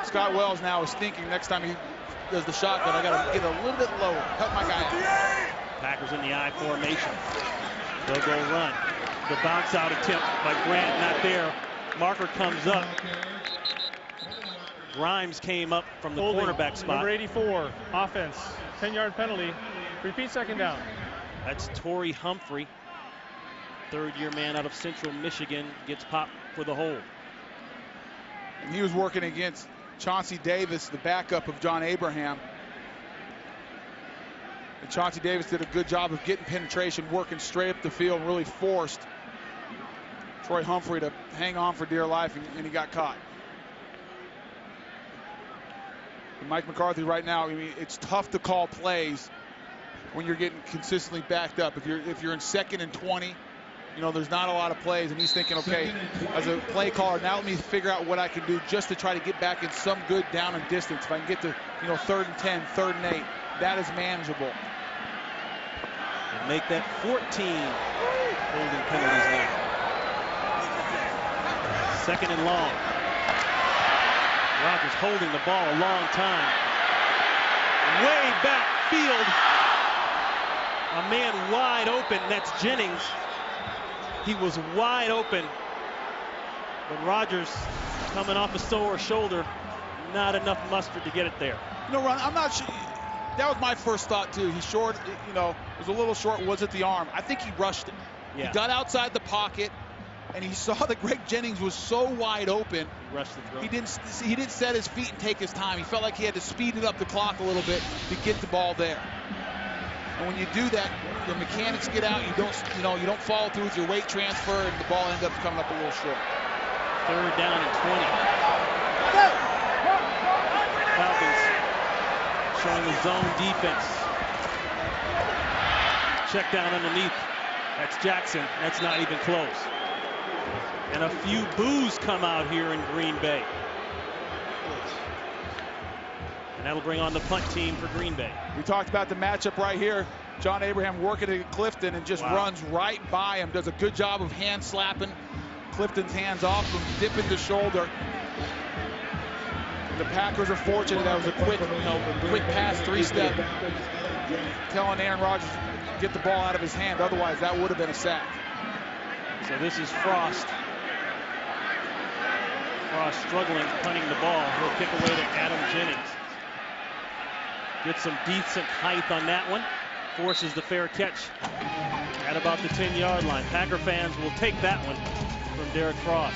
Scott Wells now is thinking next time he does the shotgun, I got to get a little bit lower, help my guy out. Packers in the I formation. They'll go run. The bounce out attempt by Grant, not there. Marker comes up. Grimes came up from the cornerback spot. Number 84, offense, 10-yard penalty. Repeat second down. That's Torrey Humphrey, third-year man out of Central Michigan, gets popped for the hold. And he was working against Chauncey Davis, the backup of John Abraham. And Chauncey Davis did a good job of getting penetration, working straight up the field, really forced Troy Humphrey to hang on for dear life, and he got caught. And Mike McCarthy right now, I mean, it's tough to call plays when you're getting consistently backed up. If you're in 2nd and 20, there's not a lot of plays, and he's thinking, okay, as a play caller, now let me figure out what I can do just to try to get back in some good down and distance. If I can get to, 3rd and 10, 3rd and 8, that is manageable. And make that 14 holding penalties now. 2nd and long. Rodgers holding the ball a long time. Way back field. A man wide open. That's Jennings. He was wide open. But Rodgers coming off a sore shoulder. Not enough mustard to get it there. Ron, I'm not sure. That was my first thought, too. He's short, was a little short. Was it the arm? I think he rushed it. Yeah. He got outside the pocket, and he saw that Greg Jennings was so wide open. Rushed the throw. He didn't set his feet and take his time. He felt like he had to speed it up the clock a little bit to get the ball there. And when you do that, the mechanics get out. You don't follow through with your weight transfer, and the ball ends up coming up a little short. 3rd down and 20. Falcons showing the zone defense. Check down underneath. That's Jackson. That's not even close. And a few boos come out here in Green Bay. And that'll bring on the punt team for Green Bay. We talked about the matchup right here. John Abraham working at Clifton and just runs right by him. Does a good job of hand slapping Clifton's hands off him, dipping the shoulder. And the Packers are fortunate that was a quick pass, 3-step, telling Aaron Rodgers to get the ball out of his hand. Otherwise, that would have been a sack. So this is Frost. Frost struggling, punting the ball. He'll kick away to Adam Jennings. Gets some decent height on that one. Forces the fair catch at about the 10-yard line. Packer fans will take that one from Derek Frost.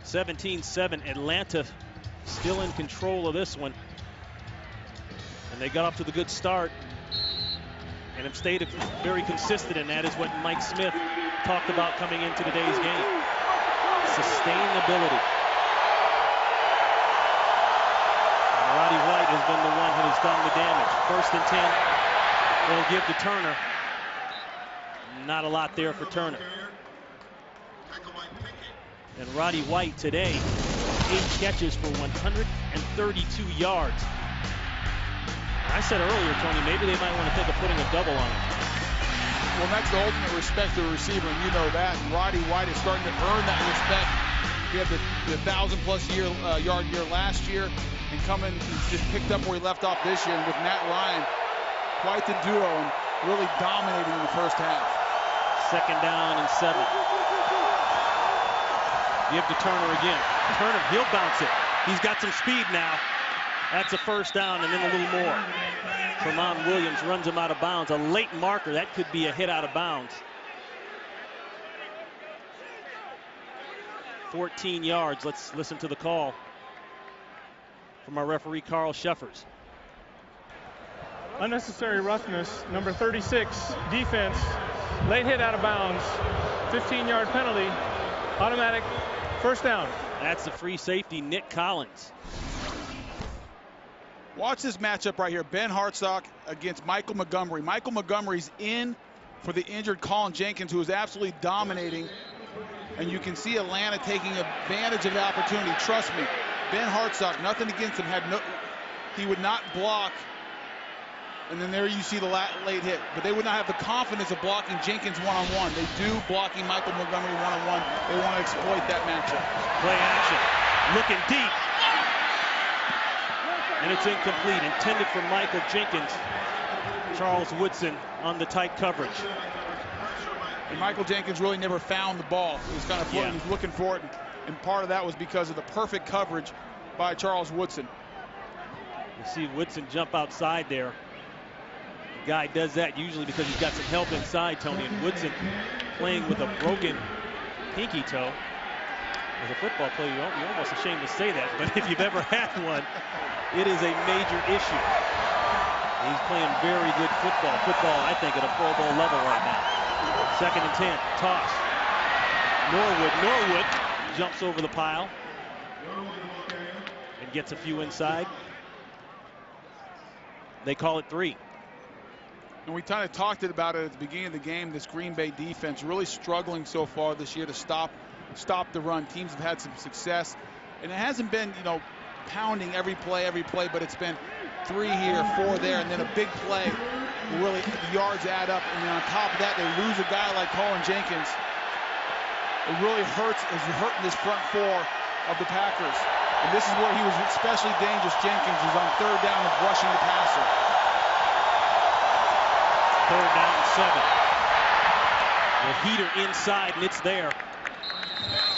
17-7, Atlanta still in control of this one. And they got off to the good start and have stayed very consistent, and that is what Mike Smith talked about coming into today's game. Sustainability. And Roddy White has been the one who has done the damage. 1st and 10, they'll give to Turner. Not a lot there for Turner. And Roddy White today, 8 catches for 132 yards. I said earlier, Tony, maybe they might want to think of putting a double on him. Well, that's the ultimate respect to the receiver, and you know that. And Roddy White is starting to earn that respect. He had the 1,000-plus yard year last year, and he's just picked up where he left off this year. And with Matt Ryan, quite the duo, and really dominating in the first half. 2nd down and 7. Give to Turner again. Turner, he'll bounce it. He's got some speed now. That's a 1st down and then a little more. Tramon Williams runs him out of bounds. A late marker. That could be a hit out of bounds. 14 yards. Let's listen to the call from our referee, Carl Sheffers. Unnecessary roughness, number 36, defense, late hit out of bounds, 15-yard penalty, automatic 1st down. That's the free safety, Nick Collins. Watch this matchup right here. Ben Hartsock against Michael Montgomery. Michael Montgomery's in for the injured Colin Jenkins, who is absolutely dominating. And you can see Atlanta taking advantage of the opportunity. Trust me, Ben Hartsock, nothing against him, he would not block. And then there you see the late hit. But they would not have the confidence of blocking Jenkins one-on-one. They do blocking Michael Montgomery one-on-one. They want to exploit that matchup. Play action. Looking deep. And it's incomplete. Intended for Michael Jenkins. Charles Woodson on the tight coverage. And Michael Jenkins really never found the ball. He was kind of floating, he was looking for it. And part of that was because of the perfect coverage by Charles Woodson. You see Woodson jump outside there. The guy does that usually because he's got some help inside, Tony. And Woodson playing with a broken pinky toe. As a football player, you're almost ashamed to say that, but if you've ever had one, it is a major issue. He's playing very good football. Football, I think, at a Pro Bowl level right now. 2nd and 10, toss. Norwood jumps over the pile and gets a few inside. They call it 3. And we kind of talked about it at the beginning of the game. This Green Bay defense really struggling so far this year to stop the run. Teams have had some success, and it hasn't been, pounding every play, but it's been 3 here, 4 there, and then a big play. Really, the yards add up, and then on top of that, they lose a guy like Colin Jenkins. It really hurting this front 4 of the Packers. And this is where he was especially dangerous. Jenkins is on 3rd down and rushing the passer. 3rd down and 7. The heater inside, and it's there.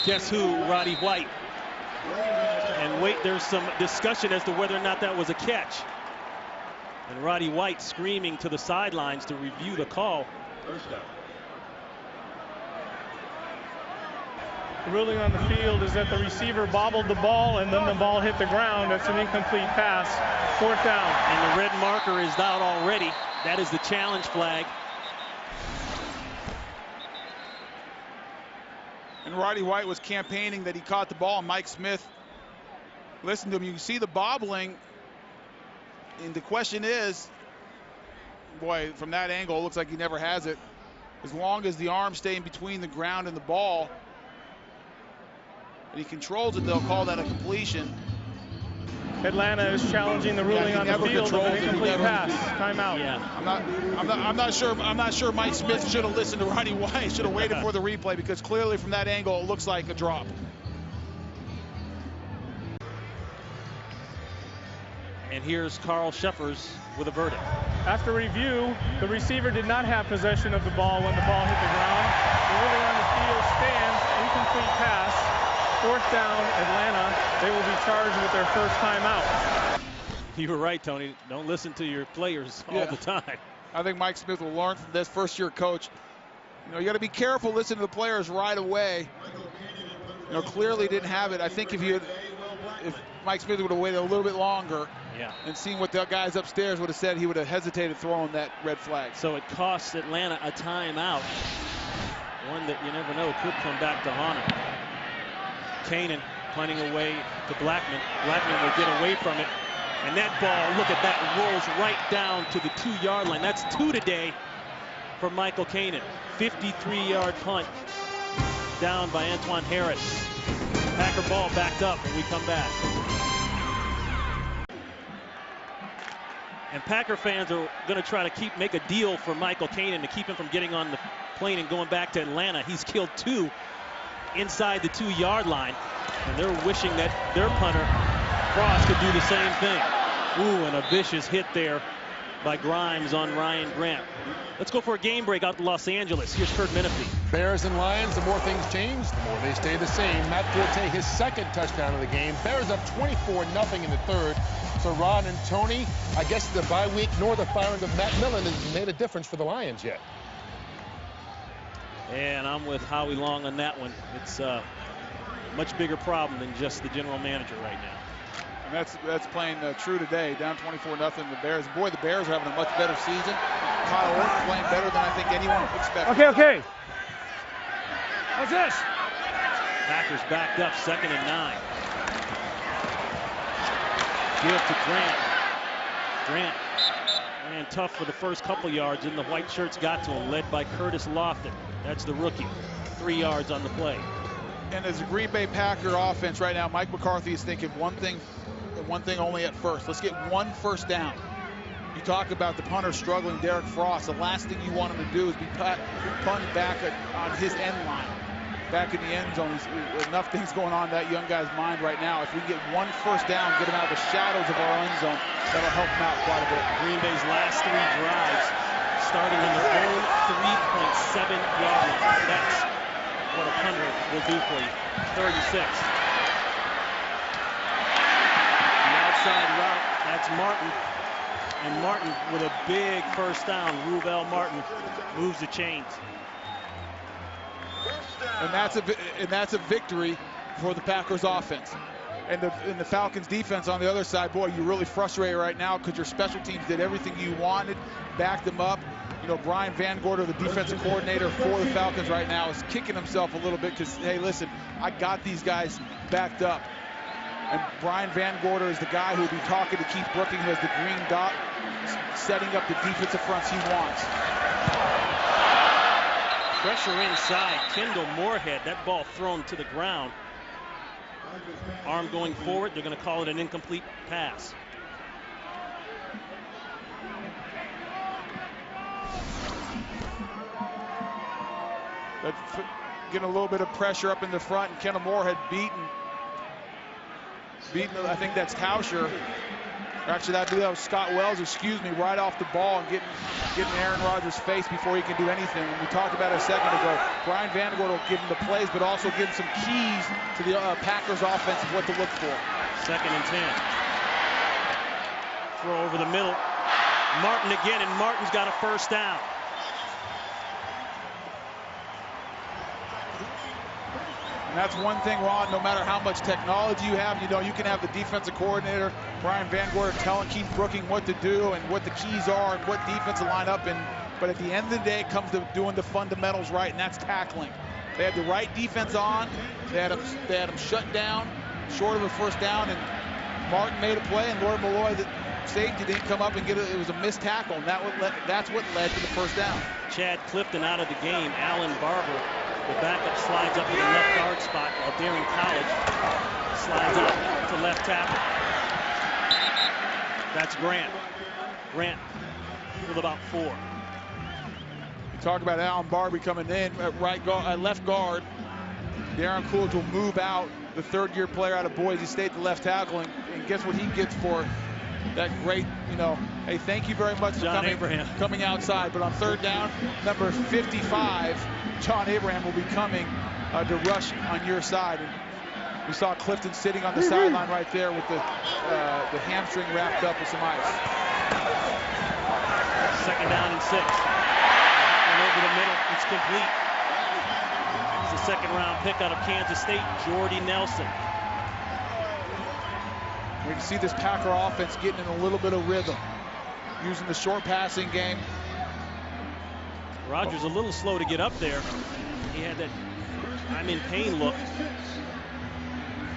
Guess who? Roddy White. And wait, there's some discussion as to whether or not that was a catch. And Roddy White screaming to the sidelines to review the call. The ruling on the field is that the receiver bobbled the ball and then the ball hit the ground. That's an incomplete pass. 4th down. And the red marker is out already. That is the challenge flag. And Roddy White was campaigning that he caught the ball, and Mike Smith listened to him. You can see the bobbling. And the question is, boy, from that angle, it looks like he never has it. As long as the arms stay in between the ground and the ball, and he controls it, they'll call that a completion. Atlanta is challenging the ruling on the field of an incomplete pass. Timeout. Yeah. I'm not sure Mike Smith should have listened to Roddy White. Should have waited for the replay, because clearly from that angle it looks like a drop. And here's Carl Sheffers with a verdict. After review, the receiver did not have possession of the ball when the ball hit the ground. The ruling on the field stands. Incomplete pass. 4th down, Atlanta. They will be charged with their first timeout. You were right, Tony. Don't listen to your players all the time. I think Mike Smith will learn from this, first-year coach. You got to be careful, listen to the players right away. You know, clearly didn't have it. I think if Mike Smith would have waited a little bit longer and seen what the guys upstairs would have said, he would have hesitated throwing that red flag. So it costs Atlanta a timeout. One that you never know could come back to haunt him. Kanan punting away to Blackman. Blackman will get away from it. And that ball, look at that, rolls right down to the 2-yard line. That's 2 today for Michael Kanan. 53-yard punt down by Antoine Harris. Packer ball backed up when we come back. And Packer fans are going to try to make a deal for Michael Kanan to keep him from getting on the plane and going back to Atlanta. He's killed 2 inside the 2-yard line. And they're wishing that their punter, Cross, could do the same thing. Ooh, and a vicious hit there by Grimes on Ryan Grant. Let's go for a game break out in Los Angeles. Here's Kurt Menefee. Bears and Lions, the more things change, the more they stay the same. Matt Forte, his second touchdown of the game. Bears up 24-0 in the third. So Ron and Tony, I guess the bye week nor the firing of Matt Millen has made a difference for the Lions yet. And I'm with Howie Long on that one. It's a much bigger problem than just the general manager right now. And that's playing true today. Down 24-0 the Bears. Boy, the Bears are having a much better season. Kyle Orton playing better than I think anyone expected. Okay. What's this? Packers backed up, 2nd and 9. Give to Grant. Grant ran tough for the first couple yards, and the white shirts got to him, led by Curtis Lofton. That's the rookie. 3 yards on the play. And as a Green Bay Packer offense right now, Mike McCarthy is thinking one thing only at first. Let's get 1 first down. You talk about the punter struggling, Derek Frost. The last thing you want him to do is be punted back on his end line, back in the end zone. Enough things going on in that young guy's mind right now. If we get 1 first down, get him out of the shadows of our end zone, that'll help him out quite a bit. Green Bay's last 3 drives starting in their own 3.7-yard line. That's what a punter will do for you. 3rd and 6. The outside route, that's Martin. And Martin with a big first down. Rubel Martin moves the chains. And that's a victory for the Packers offense. And the Falcons defense on the other side, boy, you're really frustrated right now because your special teams did everything you wanted, backed them up. You know, Brian Van Gorder, the defensive coordinator for the Falcons right now, is kicking himself a little bit because, hey, listen, I got these guys backed up. And Brian Van Gorder is the guy who will be talking to Keith Brooking, who has the green dot, setting up the defensive fronts he wants. Pressure inside. Kendall Moorhead, that ball thrown to the ground. Arm going forward. They're going to call it an incomplete pass. Getting a little bit of pressure up in the front, and Kendall Moorhead beaten, I think that's Tauscher. Actually, that was Scott Wells, excuse me, right off the ball and getting Aaron Rodgers' face before he can do anything. And we talked about it a second ago. Brian Van Gorder will give him the plays, but also give him some keys to the Packers offense of what to look for. 2nd and 10. Throw over the middle. Martin again, and Martin's got a first down. And that's one thing, Ron, no matter how much technology you have, you know, you can have the defensive coordinator, Brian Van Gorder, telling Keith Brooking what to do and what the keys are and what defense to line up in. But at the end of the day, it comes to doing the fundamentals right, and that's tackling. They had the right defense on. They had them shut down, short of a first down, and Martin made a play, and Lord Malloy, the safety, didn't come up and get it. It was a missed tackle, and that's what led to the first down. Chad Clifton out of the game. Alan Barber, the backup, slides up to the left guard spot, while Darren College slides up to left tackle. That's Grant. Grant with about 4. You talk about Alan Barber coming in at left guard. Darren Coolidge will move out, the 3rd-year player out of Boise State, the left tackle, and guess what he gets for that great, you know, hey, thank you very much for coming outside. But on 3rd down, number 55, John Abraham will be coming to rush on your side. And we saw Clifton sitting on the sideline right there with the hamstring wrapped up with some ice. 2nd down and 6. And over the middle, it's complete. It's a second-round pick out of Kansas State, Jordy Nelson. We can see this Packer offense getting in a little bit of rhythm, using the short passing game. Rodgers a little slow to get up there. He had that I'm in pain look.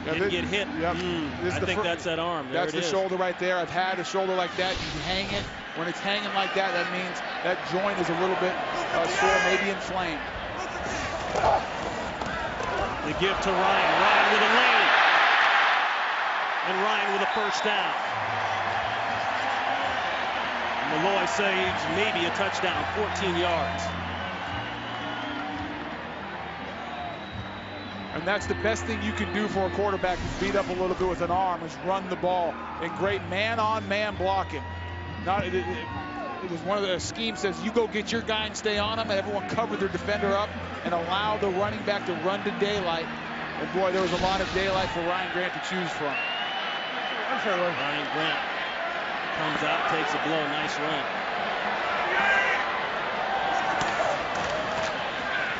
Didn't get hit. Yep. I think that's that arm. There that's the shoulder right there. I've had a shoulder like that. You can hang it. When it's hanging like that, that means that joint is a little bit sore, maybe inflamed. The give to Ryan. Ryan with a lane. And Ryan with a first down. Malloy saves maybe a touchdown, 14 yards. And that's the best thing you can do for a quarterback who's beat up a little bit with an arm, is run the ball. And great man-on-man blocking. It was one of the schemes says you go get your guy and stay on him, and everyone cover their defender up and allow the running back to run to daylight. And boy, there was a lot of daylight for Ryan Grant to choose from. Ryan Grant comes out, takes a blow, nice run.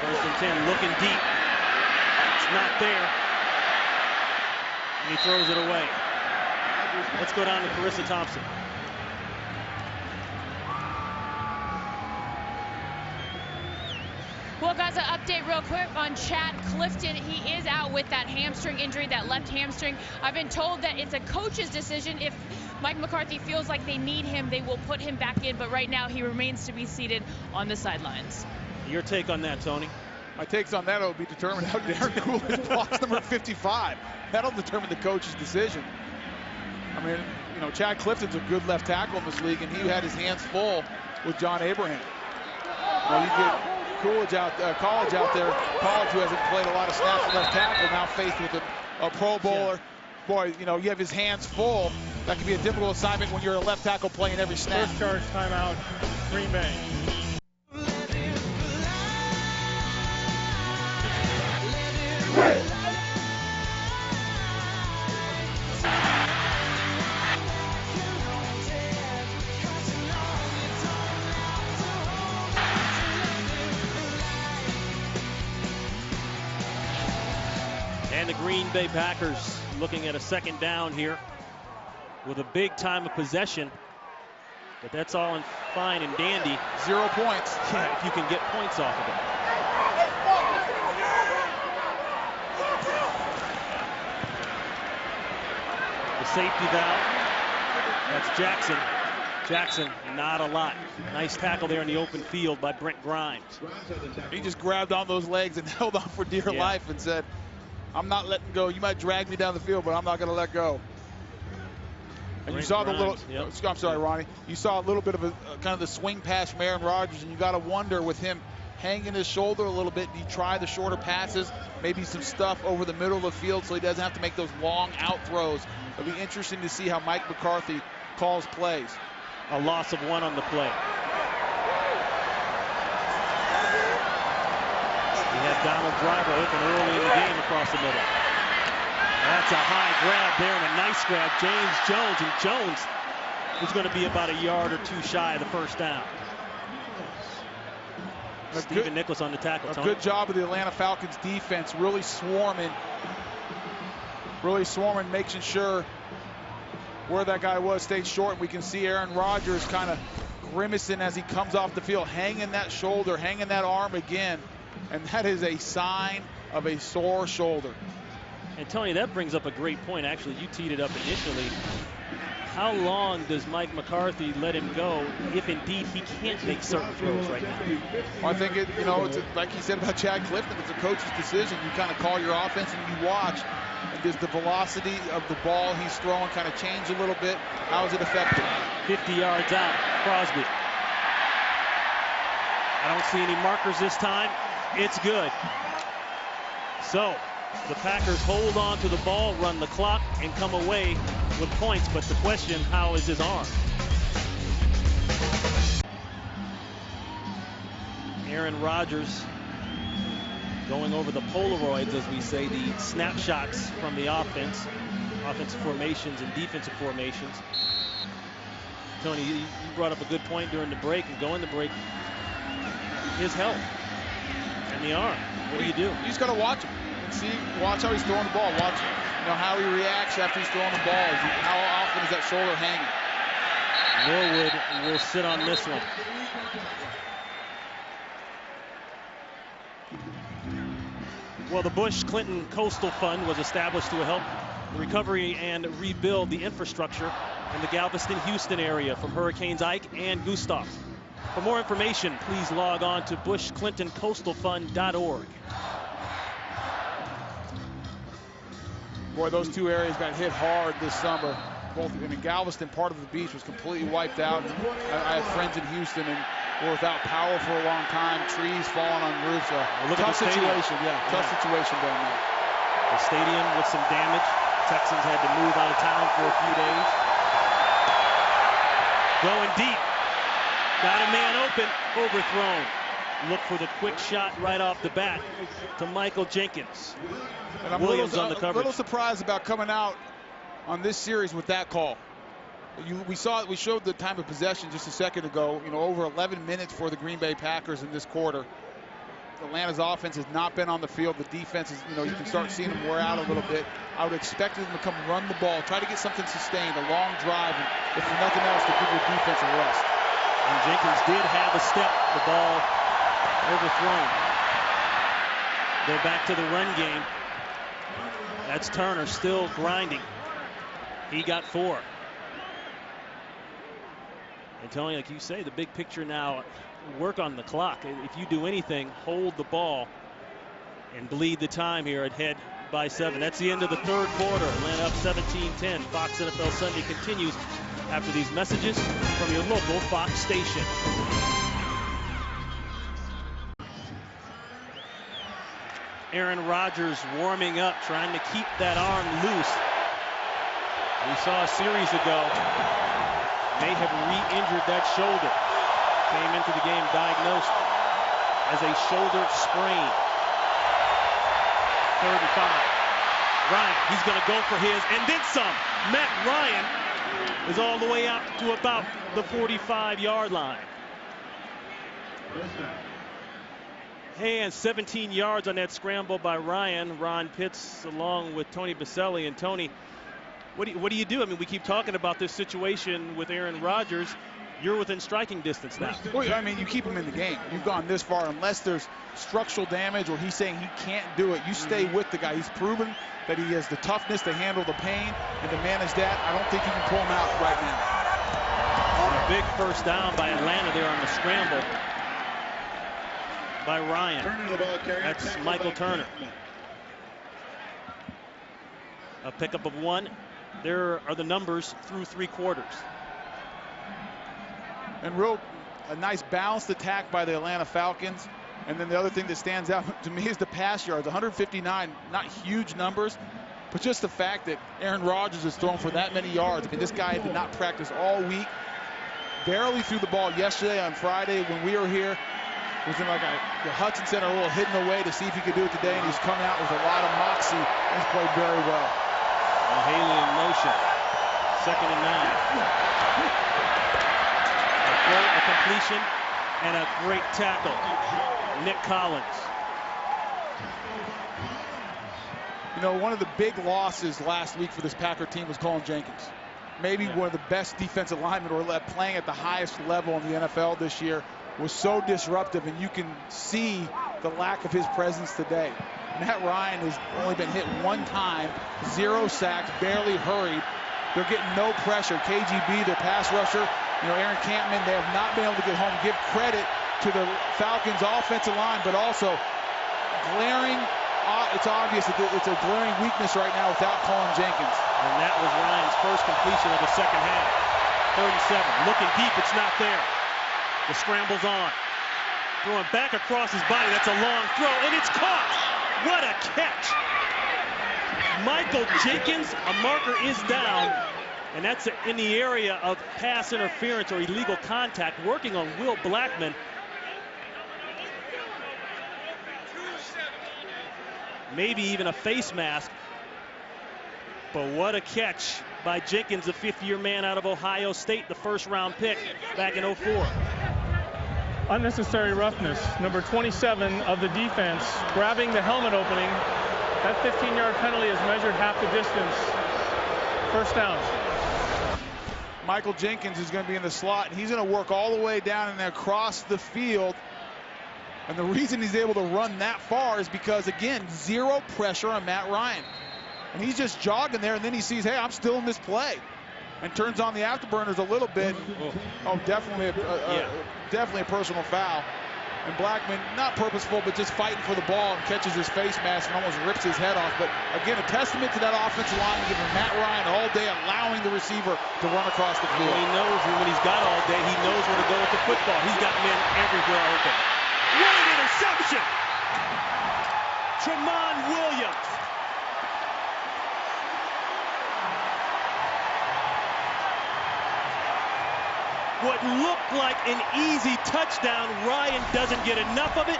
First and 10, looking deep. It's not there. And he throws it away. Let's go down to Carissa Thompson. Well, guys, an update real quick on Chad Clifton. He is out with that hamstring injury, that left hamstring. I've been told that it's a coach's decision. If Mike McCarthy feels like they need him, they will put him back in. But right now, he remains to be seated on the sidelines. Your take on that, Tony? My takes on that will be determined how Darren Coolidge blocks number 55. That'll determine the coach's decision. I mean, you know, Chad Clifton's a good left tackle in this league, and he had his hands full with John Abraham. Well, you get Coolidge out, College out there, College who hasn't played a lot of snaps at left tackle, now faced with a Pro Bowler. Yeah. Boy, you know, you have his hands full. That can be a difficult assignment when you're a left tackle playing every snap. First charge timeout, Green Bay. And the Green Bay Packers looking at a second down here with a big time of possession. But that's all in fine and dandy. 0 points. Yeah, if you can get points off of it. The safety valve. That's Jackson. Jackson, not a lot. Nice tackle there in the open field by Brent Grimes. He just grabbed on those legs and held on for dear life and said, I'm not letting go. You might drag me down the field, but I'm not going to let go. And you saw the little, I'm sorry, Ronnie. You saw a little bit of a kind of the swing pass from Aaron Rodgers, and you got to wonder with him hanging his shoulder a little bit, do you try the shorter passes, maybe some stuff over the middle of the field so he doesn't have to make those long out throws. It'll be interesting to see how Mike McCarthy calls plays. A loss of 1 on the play. He had Donald Driver open early in the game across the middle. That's a high grab there and a nice grab. James Jones, and Jones is going to be about a yard or 2 shy of the first down. Stephen Nicholas on the tackle. A good job of the Atlanta Falcons defense, really swarming, making sure where that guy was stayed short. And we can see Aaron Rodgers kind of grimacing as he comes off the field, hanging that shoulder, hanging that arm again. And that is a sign of a sore shoulder. And Tony, that brings up a great point. Actually, you teed it up initially. How long does Mike McCarthy let him go if indeed he can't make certain throws right now? Well, I think it's like he said about Chad Clifton, it's a coach's decision. You kind of call your offense and you watch. And does the velocity of the ball he's throwing kind of change a little bit? How is it effective? 50 yards out, Crosby. I don't see any markers this time. It's good. So the Packers hold on to the ball, run the clock, and come away with points. But the question, how is his arm? Aaron Rodgers going over the Polaroids, as we say, the snapshots from the offensive formations and defensive formations. Tony, you brought up a good point during the break, and going the break, his health. And And the arm. What do you do? You just got to watch him and watch how he's throwing the ball. Watch, how he reacts after he's throwing the ball. How often is that shoulder hanging? Norwood will sit on this one. Well, the Bush-Clinton Coastal Fund was established to help the recovery and rebuild the infrastructure in the Galveston-Houston area from Hurricanes Ike and Gustav. For more information, please log on to bushclintoncoastalfund.org. Boy, those two areas got hit hard this summer. Galveston, part of the beach was completely wiped out. I have friends in Houston and were without power for a long time, trees falling on roofs. Tough situation, tough situation down there. The stadium with some damage. Texans had to move out of town for a few days. Going deep. Got a man open, overthrown. Look for the quick shot right off the bat to Michael Jenkins. And I'm Williams on the a coverage. little surprised about coming out on this series with that call. We showed the time of possession just a second ago. Over 11 minutes for the Green Bay Packers in this quarter. Atlanta's offense has not been on the field. The defense is, you can start seeing them wear out a little bit. I would expect them to come run the ball, try to get something sustained, a long drive, and if for nothing else, to give the defense a rest. And Jenkins did have a step, the ball overthrown. They're back to the run game. That's Turner still grinding. He got 4. And Tony, like you say, the big picture now, work on the clock. If you do anything, hold the ball and bleed the time here at head by 7. That's the end of the third quarter. Atlanta up 17-10. Fox NFL Sunday continues after these messages from your local Fox station. Aaron Rodgers warming up, trying to keep that arm loose. We saw a series ago, may have re-injured that shoulder. Came into the game diagnosed as a shoulder sprain. 3rd and 5. Ryan, he's going to go for his, and then some. Matt Ryan is all the way out to about the 45-yard line. And 17 yards on that scramble by Ryan. Ron Pitts along with Tony Baselli. And Tony, what do you do? I mean, we keep talking about this situation with Aaron Rodgers. You're within striking distance now. Well, I mean, you keep him in the game. You've gone this far. Unless there's structural damage or he's saying he can't do it, you stay with the guy. He's proven that he has the toughness to handle the pain and to manage that. I don't think you can pull him out right now. A big first down by Atlanta there on the scramble by Ryan. That's Michael Turner. A pickup of 1. There are the numbers through 3 quarters. And a nice balanced attack by the Atlanta Falcons. And then the other thing that stands out to me is the pass yards. 159, not huge numbers, but just the fact that Aaron Rodgers is throwing for that many yards. I mean, this guy did not practice all week. Barely threw the ball yesterday on Friday when we were here. Was in like the Hudson Center a little hidden away to see if he could do it today, and he's coming out with a lot of moxie and he's played very well. Haley in motion. 2nd and 9. A completion and a great tackle. Nick Collins. One of the big losses last week for this Packer team was Colin Jenkins. Maybe one of the best defensive linemen or playing at the highest level in the NFL this year. Was so disruptive, and you can see the lack of his presence today. Matt Ryan has only been hit 1 time, 0 sacks, barely hurried. They're getting no pressure. KGB, their pass rusher, Aaron Campman, they have not been able to get home. Give credit to the Falcons offensive line, but also glaring, it's obvious that it's a glaring weakness right now without Colin Jenkins. And that was Ryan's first completion of the second half. 3rd and 7. Looking deep, it's not there. The scramble's on. Throwing back across his body. That's a long throw, and it's caught. What a catch. Michael Jenkins, a marker is down, and that's in the area of pass interference or illegal contact, working on Will Blackman. Maybe even a face mask. But what a catch by Jenkins, a 5th-year man out of Ohio State, the 1st-round pick back in '04. Unnecessary roughness. Number 27 of the defense grabbing the helmet opening. That 15-yard penalty is measured half the distance. First down. Michael Jenkins is going to be in the slot, and he's going to work all the way down and across the field. And the reason he's able to run that far is because, again, zero pressure on Matt Ryan. And he's just jogging there, and then he sees, hey, I'm still in this play. And turns on the afterburners a little bit. Oh, definitely a personal foul. And Blackman, not purposeful, but just fighting for the ball, and catches his face mask and almost rips his head off. But again, a testament to that offensive line, giving Matt Ryan all day, allowing the receiver to run across the field. He knows when he's got all day, he knows where to go with the football. He's got men everywhere open. Great interception! Tramon Williams. What looked like an easy touchdown, Ryan doesn't get enough of it,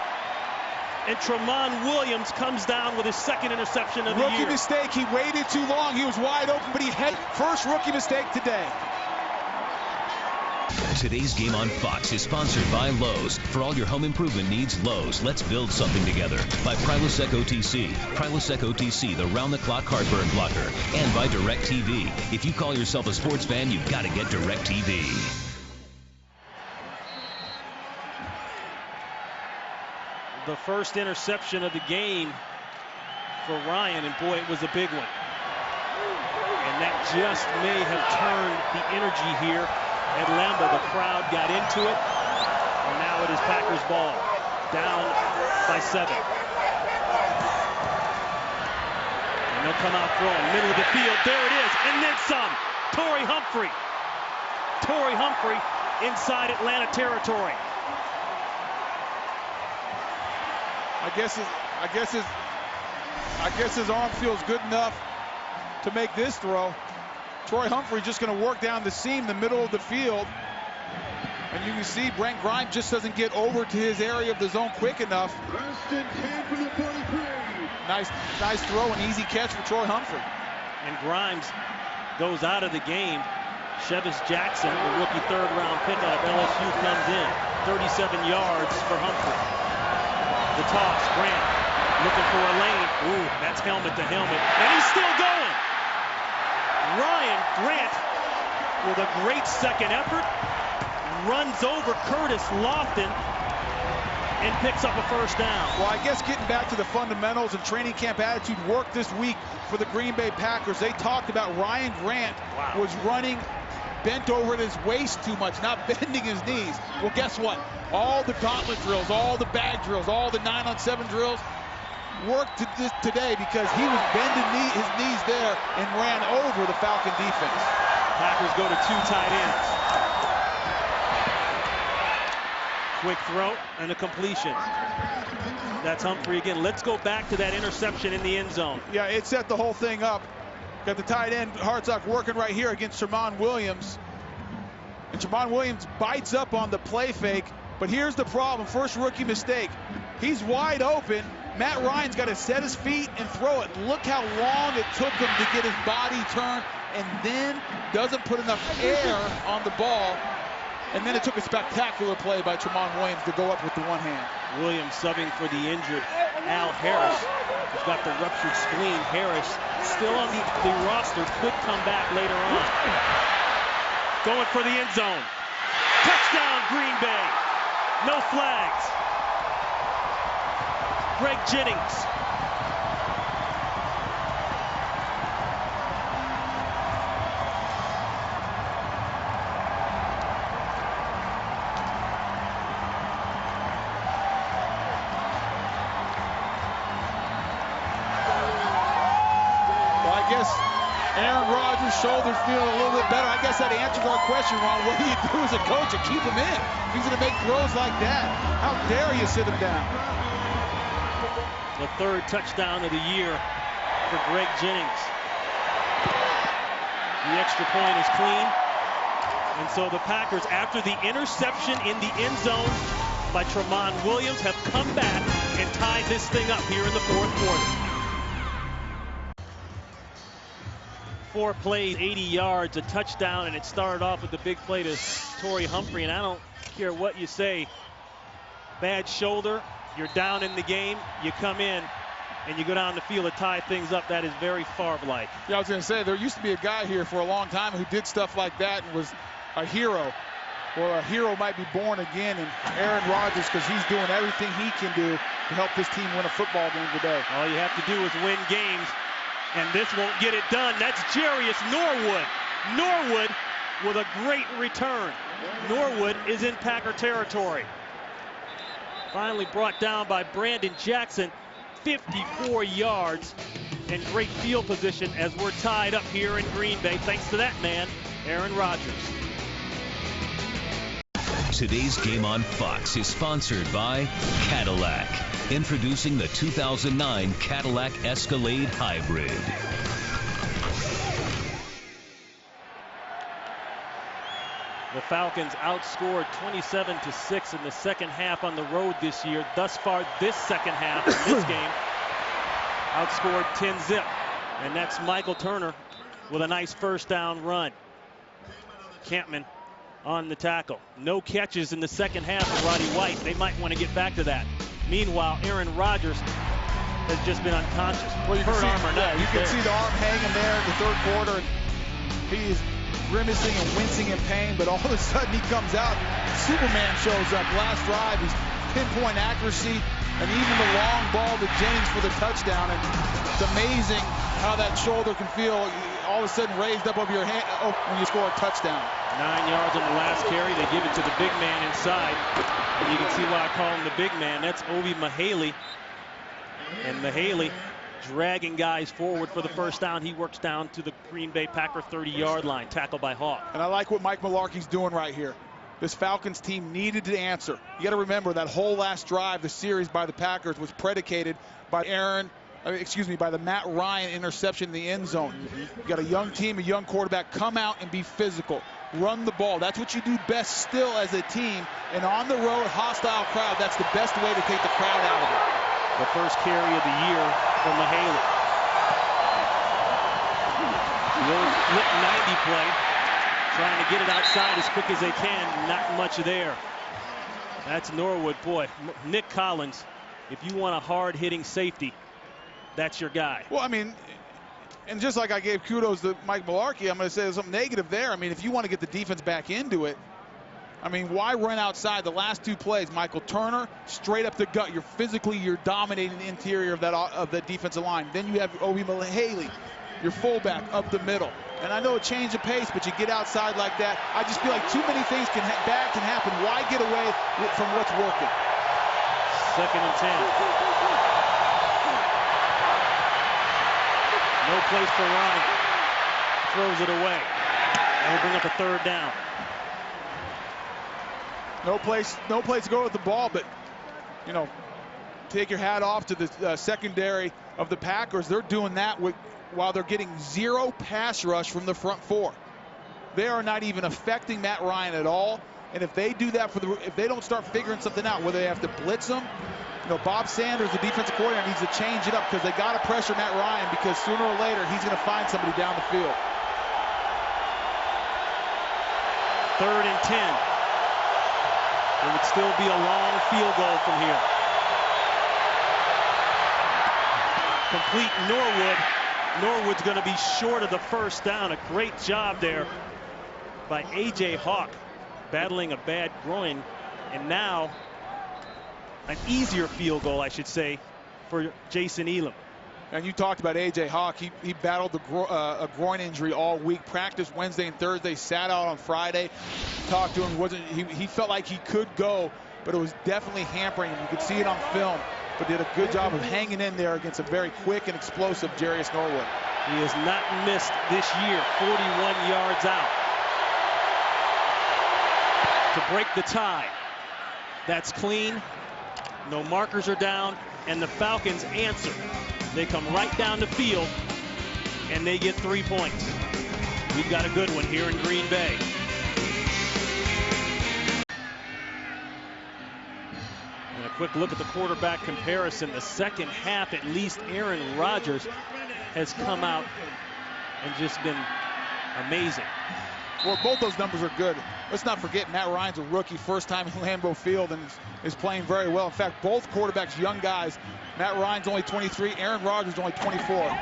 and Tramon Williams comes down with his second interception of the year. Rookie mistake, he waited too long, he was wide open, but he had first rookie mistake today. Today's Game on Fox is sponsored by Lowe's. For all your home improvement needs, Lowe's. Let's build something together. By Prilosec OTC. Prilosec OTC, the round-the-clock heartburn blocker. And by DirecTV. If you call yourself a sports fan, you've got to get DirecTV. The first interception of the game for Ryan, and boy, it was a big one. And that just may have turned the energy here at Lambeau. The crowd got into it, and now it is Packers ball, down by 7. And they'll come out throwing, middle of the field, there it is, and then some. Torrey Humphrey inside Atlanta territory. I guess his arm feels good enough to make this throw. Troy Humphrey just going to work down the seam, the middle of the field. And you can see Brent Grimes just doesn't get over to his area of the zone quick enough. Nice throw and easy catch for Troy Humphrey. And Grimes goes out of the game. Chevis Jackson, the rookie third-round pick out of LSU, comes in. 37 yards for Humphrey. The toss, Grant looking for a lane. Ooh, that's helmet to helmet. And he's still going. Ryan Grant with a great second effort runs over Curtis Lofton and picks up a first down. Well, I guess getting back to the fundamentals and training camp attitude worked this week for the Green Bay Packers. They talked about Ryan Grant was running bent over at his waist too much, not bending his knees. Well, guess what? All the gauntlet drills, all the bag drills, all the 9-on-7 drills worked today because he was bending his knees there and ran over the Falcon defense. Packers go to 2 tight ends. Quick throw and a completion. That's Humphrey again. Let's go back to that interception in the end zone. Yeah, it set the whole thing up. Got the tight end, Hartsock, working right here against Tramon Williams. And Tramon Williams bites up on the play fake. But here's the problem. First rookie mistake. He's wide open. Matt Ryan's got to set his feet and throw it. Look how long it took him to get his body turned, and then doesn't put enough air on the ball. And then it took a spectacular play by Tramon Williams to go up with the one hand. Williams subbing for the injured Al Harris, who's got the ruptured spleen. Harris still on the roster, could come back later on. Going for the end zone. Touchdown, Green Bay. No flags. Greg Jennings. Well, I guess Aaron Rodgers' shoulder's feeling a little bit better. I guess that answers our question, Ron. What do you do as a coach to keep him in? He's going to make throws like that. How dare you sit him down? The third touchdown of the year for Greg Jennings. The extra point is clean. And so the Packers, after the interception in the end zone by Tramon Williams, have come back and tied this thing up here in the fourth quarter. 4 plays, 80 yards, a touchdown, and it started off with the big play to Torrey Humphrey. And I don't care what you say, bad shoulder, you're down in the game, you come in, and you go down the field to tie things up. That is very Favre-like. Yeah, I was going to say, there used to be a guy here for a long time who did stuff like that and was a hero. Well, a hero might be born again in Aaron Rodgers, because he's doing everything he can do to help this team win a football game today. All you have to do is win games, and this won't get it done. That's Jarius Norwood. Norwood with a great return. Norwood is in Packer territory. Finally brought down by Brandon Jackson. 54 yards and great field position as we're tied up here in Green Bay, thanks to that man, Aaron Rodgers. Today's Game on Fox is sponsored by Cadillac. Introducing the 2009 Cadillac Escalade Hybrid. The Falcons outscored 27-6 in the second half on the road this year. Thus far, this second half in this game, outscored 10-zip. And that's Michael Turner with a nice first down run. Campman on the tackle. No catches in the second half for Roddy White. They might want to get back to that. Meanwhile, Aaron Rodgers has just been unconscious. Well, you can see, arm or not, you can see the arm hanging there in the third quarter. He is grimacing and wincing in pain, but all of a sudden he comes out. Superman shows up. Last drive, he's pinpoint accuracy, and even the long ball to Jennings for the touchdown. And it's amazing how that shoulder can feel all of a sudden raised up over your hand when you score a touchdown. 9 yards on the last carry. They give it to the big man inside. And you can see why I call him the big man. That's Ovi Mahaley. And Mahaley dragging guys forward for the first down. He works down to the Green Bay Packer 30-yard line, tackled by Hawk. And I like what Mike Mularkey's doing right here. This Falcons team needed to answer. You got to remember that whole last drive, the series by the Packers, was predicated by by the Matt Ryan interception in the end zone. You got a young team, a young quarterback. Come out and be physical. Run the ball. That's what you do best still as a team. And on the road, hostile crowd, that's the best way to take the crowd out of it. The first carry of the year for Mahaley. The old flip 90 play. Trying to get it outside as quick as they can. Not much there. That's Norwood. Boy, Nick Collins, if you want a hard-hitting safety, that's your guy. Well, I mean, and just like I gave kudos to Mike Mularkey, I'm going to say there's something negative there. I mean, if you want to get the defense back into it, I mean, why run outside? The last two plays, Michael Turner, straight up the gut. You're dominating the interior of the defensive line. Then you have Obi Mahaley, your fullback, up the middle. And I know a change of pace, but you get outside like that. I just feel like too many things bad can happen. Why get away from what's working? 2nd and 10. No place for Ryan. Throws it away. And we'll bring up a 3rd down. No place to go with the ball, but, you know, take your hat off to the secondary of the Packers. They're doing that while they're getting 0 pass rush from the front 4. They are not even affecting Matt Ryan at all. And if they do that if they don't start figuring something out, whether they have to blitz them, you know, Bob Sanders, the defensive coordinator, needs to change it up, because they got to pressure Matt Ryan, because sooner or later he's going to find somebody down the field. 3rd and 10. It would still be a long field goal from here. Complete Norwood. Norwood's going to be short of the first down. A great job there by A.J. Hawk, battling a bad groin. And now an easier field goal, I should say, for Jason Elam. And you talked about A.J. Hawk. He battled a groin injury all week. Practiced Wednesday and Thursday, sat out on Friday. Talked to him. He felt like he could go, but it was definitely hampering him. You could see it on film, but did a good job of hanging in there against a very quick and explosive Jarius Norwood. He has not missed this year. 41 yards out to break the tie. That's clean. No markers are down, and the Falcons answer. They come right down the field, and they get 3 points. We've got a good one here in Green Bay. And a quick look at the quarterback comparison. The second half, at least Aaron Rodgers has come out and just been Amazing. Well, both those numbers are good. Let's not forget Matt Ryan's a rookie, first time in Lambeau Field, and is playing very well. In fact, both quarterbacks, young guys. Matt Ryan's only 23, Aaron Rodgers only 24.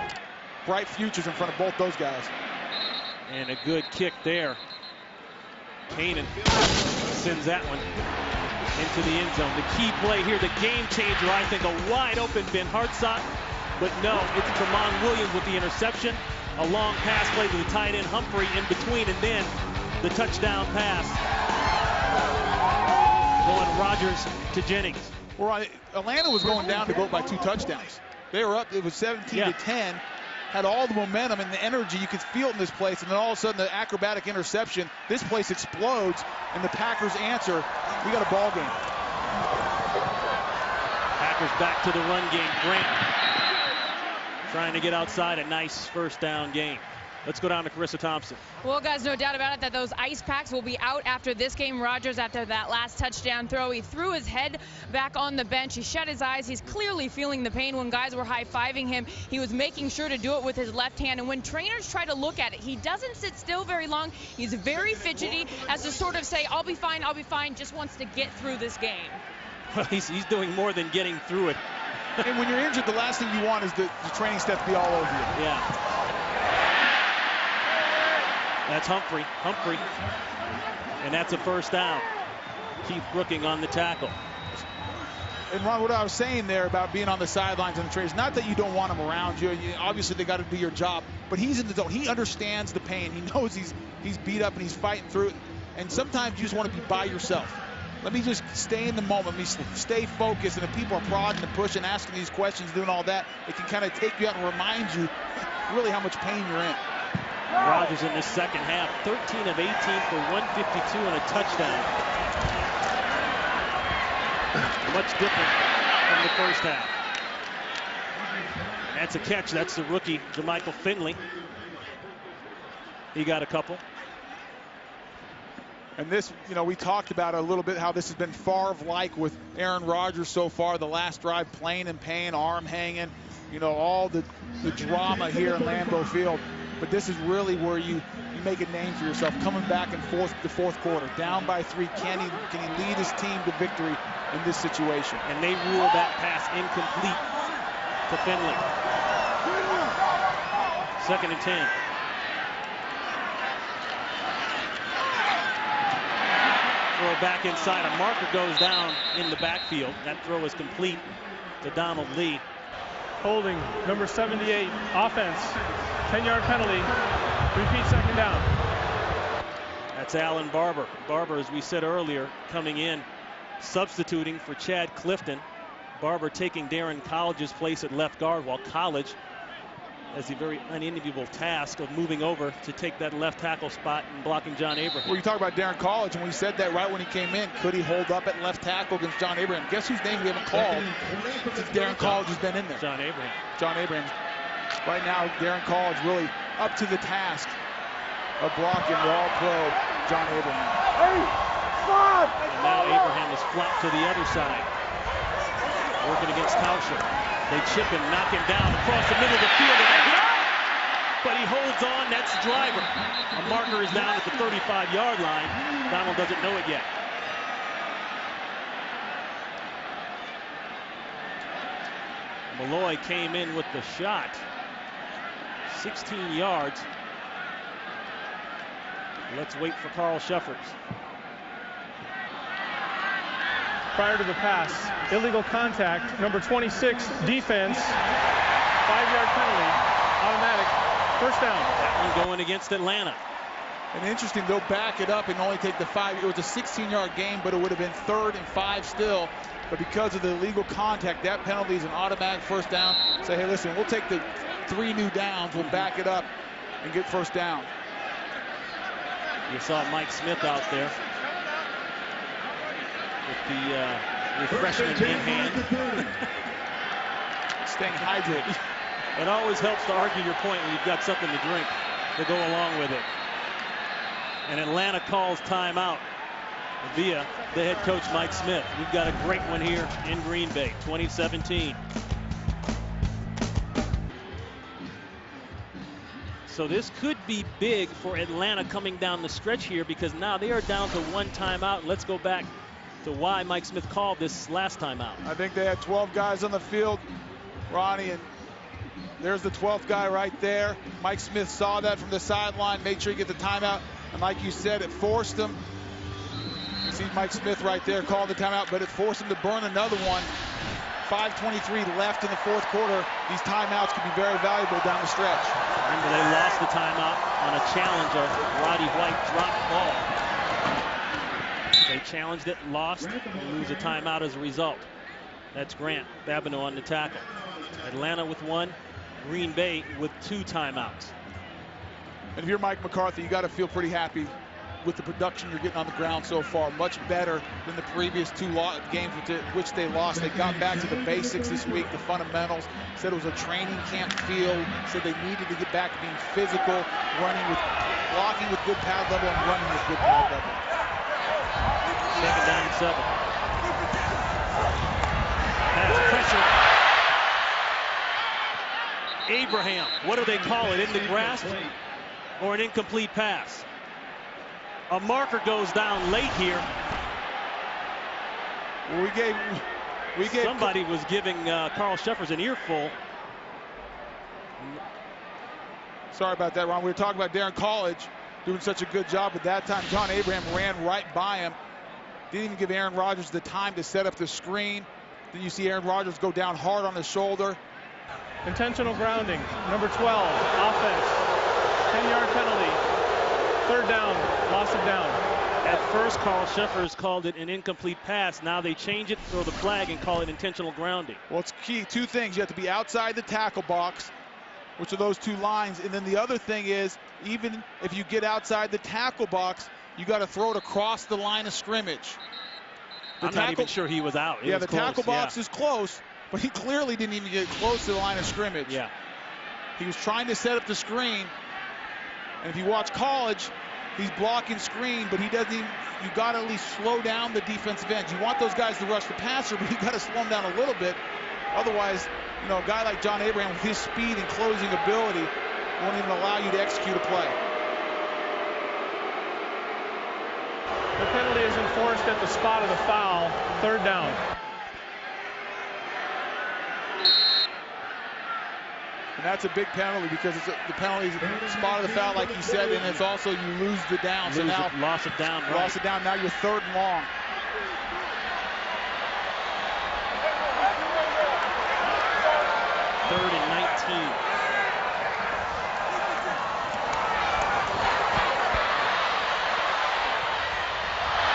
Bright futures in front of both those guys. And a good kick there. Kanan sends that one into the end zone. The key play here, the game changer, I think, a wide open Ben Hartsock. But no, it's Tramon Williams with the interception. A long pass play to the tight end Humphrey in between, and then the touchdown pass going Rodgers to Jennings. Well, Atlanta was going down to vote by 2 touchdowns. They were up, it was 17-10. Had all the momentum and the energy. You could feel it in this place, and then all of a sudden the acrobatic interception. This place explodes, and the Packers answer. We got a ball game. Packers back to the run game. Grant trying to get outside. A nice first down game. Let's go down to Carissa Thompson. Well, guys, no doubt about it that those ice packs will be out after this game. Rodgers, after that last touchdown throw, he threw his head back on the bench. He shut his eyes. He's clearly feeling the pain. When guys were high-fiving him, he was making sure to do it with his left hand. And when trainers try to look at it, he doesn't sit still very long. He's very fidgety, as to sort of say, I'll be fine, just wants to get through this game. Well, he's doing more than getting through it. And when you're injured, the last thing you want is the training staff to be all over you. Yeah. That's Humphrey. And that's a first down. Keith Brooking on the tackle. And Ron, what I was saying there about being on the sidelines and the trades, not that you don't want him around you. Obviously, they got to do your job. But he's in the zone. He understands the pain. He knows he's beat up and he's fighting through it. And sometimes you just want to be by yourself. Let me just stay in the moment. Let me stay focused. And if people are prodding and pushing, asking these questions, doing all that, it can kind of take you out and remind you really how much pain you're in. Rodgers in this second half, 13 of 18 for 152 and a touchdown. Much different from the first half. That's a catch. That's the rookie, JaMychal Finley. He got a couple. And this, we talked about a little bit how this has been Favre-like with Aaron Rodgers so far. The last drive, playing in pain, arm hanging, all the drama here in Lambeau Field. But this is really where you make a name for yourself. Coming back in the fourth quarter, down by 3. Can he lead his team to victory in this situation? And they ruled that pass incomplete to Finley. 2nd and 10. Throw back inside. A marker goes down in the backfield. That throw is complete to Donald Lee. Holding, number 78, offense. 10-yard penalty. Repeat second down. That's Alan Barber. Barber, as we said earlier, coming in, substituting for Chad Clifton. Barber taking Darren College's place at left guard, while College has the very unenviable task of moving over to take that left tackle spot and blocking John Abraham. Well, you talk about Darren College, and we said that right when he came in. Could he hold up at left tackle against John Abraham? Guess whose name we haven't called since Darren College has been in there? John Abraham. John Abraham. Right now, Darren College really up to the task of blocking the all-pro John Abraham. And now Abraham is flopped to the other side. Working against Tauscher. They chip him, knock him down across the middle of the field. But he holds on. That's Driver. A marker is down at the 35-yard line. Donald doesn't know it yet. Malloy came in with the shot. 16 yards. Let's wait for Carl Sheffers. Prior to the pass, illegal contact, number 26, defense, 5-yard penalty, automatic, first down. That one going against Atlanta. And interesting, they'll back it up and only take the 5. It was a 16-yard game, but it would have been 3rd and 5 still. But because of the illegal contact, that penalty is an automatic first down. Say, hey, listen, we'll take the 3 new downs, we'll back it up and get first down. You saw Mike Smith out there with the refreshment in hand. Staying hydrated. It always helps to argue your point when you've got something to drink to go along with it. And Atlanta calls timeout via the head coach, Mike Smith. We've got a great one here in Green Bay, 2017. So this could be big for Atlanta coming down the stretch here, because now they are down to 1 timeout. Let's go back to why Mike Smith called this last timeout. I think they had 12 guys on the field, Ronnie, and there's the 12th guy right there. Mike Smith saw that from the sideline, made sure he get the timeout, and like you said, it forced him. You see Mike Smith right there called the timeout, but it forced him to burn another one. 5:23 left in the fourth quarter. These timeouts can be very valuable down the stretch. Remember, they lost the timeout on a challenge of Roddy White dropped ball. They challenged it, lost, and lose a timeout as a result. That's Grant Babineau on the tackle. Atlanta with 1, Green Bay with 2 timeouts. And if you're Mike McCarthy, you got to feel pretty happy with the production you're getting on the ground so far. Much better than the previous 2 games which they lost. They got back to the basics this week, the fundamentals. Said it was a training camp field. Said they needed to get back to being physical, blocking with good pad level and running with good pad level. 2nd down and 7. Pass pressure. Abraham, what do they call it? In the grasp or an incomplete pass? A marker goes down late here. Well, we gave somebody was giving Carl Sheffers an earful. Sorry about that, Ron. We were talking about Darren College doing such a good job, but that time John Abraham ran right by him. Didn't even give Aaron Rodgers the time to set up the screen. Then you see Aaron Rodgers go down hard on his shoulder. Intentional grounding, number 12, offense, 10-yard penalty, 3rd down, loss of down. At first, Carl Sheffers called it an incomplete pass. Now they change it, throw the flag, and call it intentional grounding. Well, it's key. 2 things. You have to be outside the tackle box, which are those 2 lines. And then the other thing is, even if you get outside the tackle box, you got to throw it across the line of scrimmage. I'm not even sure he was out. Yeah, the tackle box is close, but he clearly didn't even get close to the line of scrimmage. Yeah. He was trying to set up the screen. And if you watch College, he's blocking screen, but he doesn't even, you got to at least slow down the defensive end. You want those guys to rush the passer, but you got to slow them down a little bit. Otherwise, you know, a guy like John Abraham with his speed and closing ability won't even allow you to execute a play. The penalty is enforced at the spot of the foul, 3rd down. And that's a big penalty because it's the penalty is the spot of the foul, like you said, and it's also you lose the down. So now loss of down. Right. Loss of down. Now you're 3rd and long. Third and 19.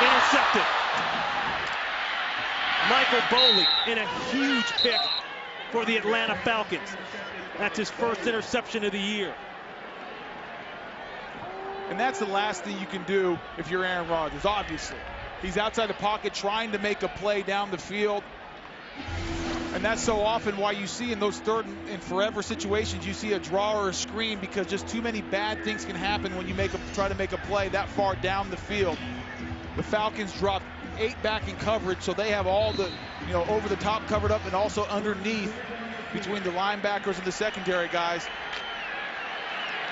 Intercepted. Michael Boley in a huge pick for the Atlanta Falcons. That's his first interception of the year. And that's the last thing you can do if you're Aaron Rodgers, obviously. He's outside the pocket trying to make a play down the field. And that's so often why you see in those 3rd and forever situations, you see a draw or a screen, because just too many bad things can happen when you try to make a play that far down the field. The Falcons dropped 8 back in coverage, so they have all the, you know, over the top covered up and also underneath between the linebackers and the secondary guys.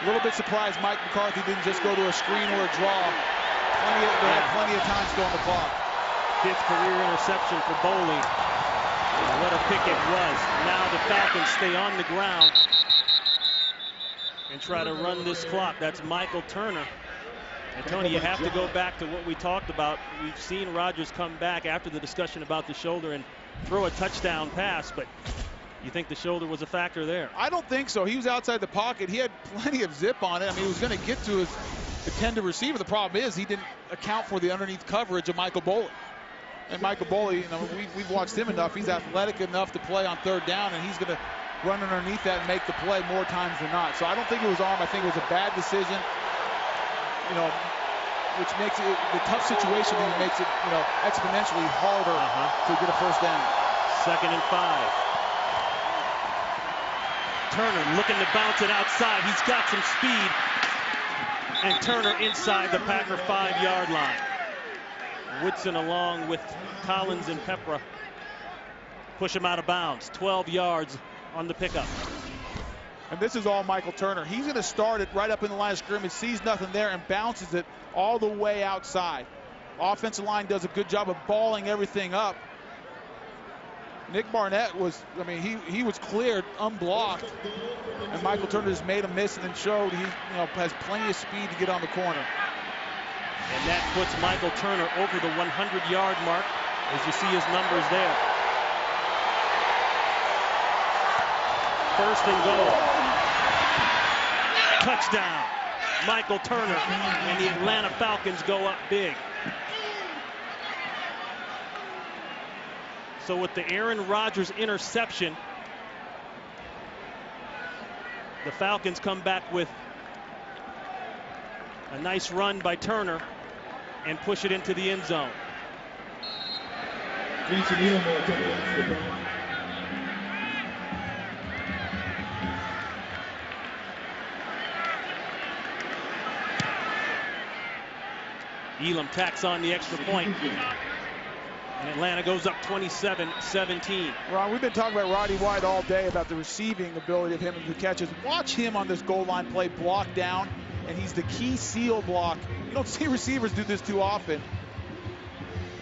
A little bit surprised Mike McCarthy didn't just go to a screen or a draw. They had plenty of time still on the clock. 5th career interception for Boley. What a pick it was. Now the Falcons stay on the ground and try to run this clock. That's Michael Turner. And Tony, you have to go back to what we talked about. We've seen Rodgers come back after the discussion about the shoulder and throw a touchdown pass, but you think the shoulder was a factor there? I don't think so. He was outside the pocket. He had plenty of zip on it. I mean, he was going to get to his intended receiver. The problem is he didn't account for the underneath coverage of Michael Boley. And Michael Boley, you know, we've watched him enough. He's athletic enough to play on 3rd down, and he's going to run underneath that and make the play more times than not. So I don't think it was arm. I think it was a bad decision, you know, which makes it the tough situation and makes it, you know, exponentially harder to get a 1st down. 2nd and 5. Turner looking to bounce it outside. He's got some speed. And Turner inside the Packer 5-yard line. Woodson along with Collins and Pepra push him out of bounds. 12 yards on the pickup. And this is all Michael Turner. He's going to start it right up in the line of scrimmage, sees nothing there, and bounces it all the way outside. Offensive line does a good job of balling everything up. Nick Barnett was, I mean, he was cleared, unblocked, and Michael Turner just made a miss and then showed he has plenty of speed to get on the corner. And that puts Michael Turner over the 100-yard mark, as you see his numbers there. First and goal. Touchdown, Michael Turner, and the Atlanta Falcons go up big. So with the Aaron Rodgers interception, the Falcons come back with a nice run by Turner and push it into the end zone. Elam tacks on the extra point. And Atlanta goes up 27-17. Ron, we've been talking about Roddy White all day about the receiving ability of him and the catches. Watch him on this goal line play, block down, and he's the key seal block. You don't see receivers do this too often.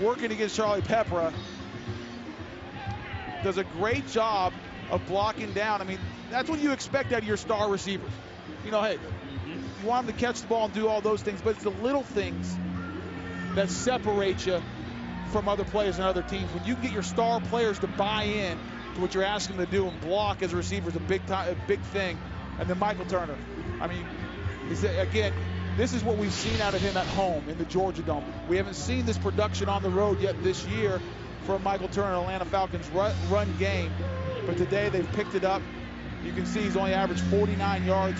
Working against Charlie Peppra, does a great job of blocking down. I mean, that's what you expect out of your star receivers. Hey, you want them to catch the ball and do all those things, but it's the little things that separate you from other players and other teams. When you get your star players to buy in to what you're asking them to do and block as a receiver is a big thing. And then Michael Turner, I mean, again, this is what we've seen out of him at home in the Georgia Dome. We haven't seen this production on the road yet this year from Michael Turner, Atlanta Falcons run game. But today they've picked it up. You can see he's only averaged 49 yards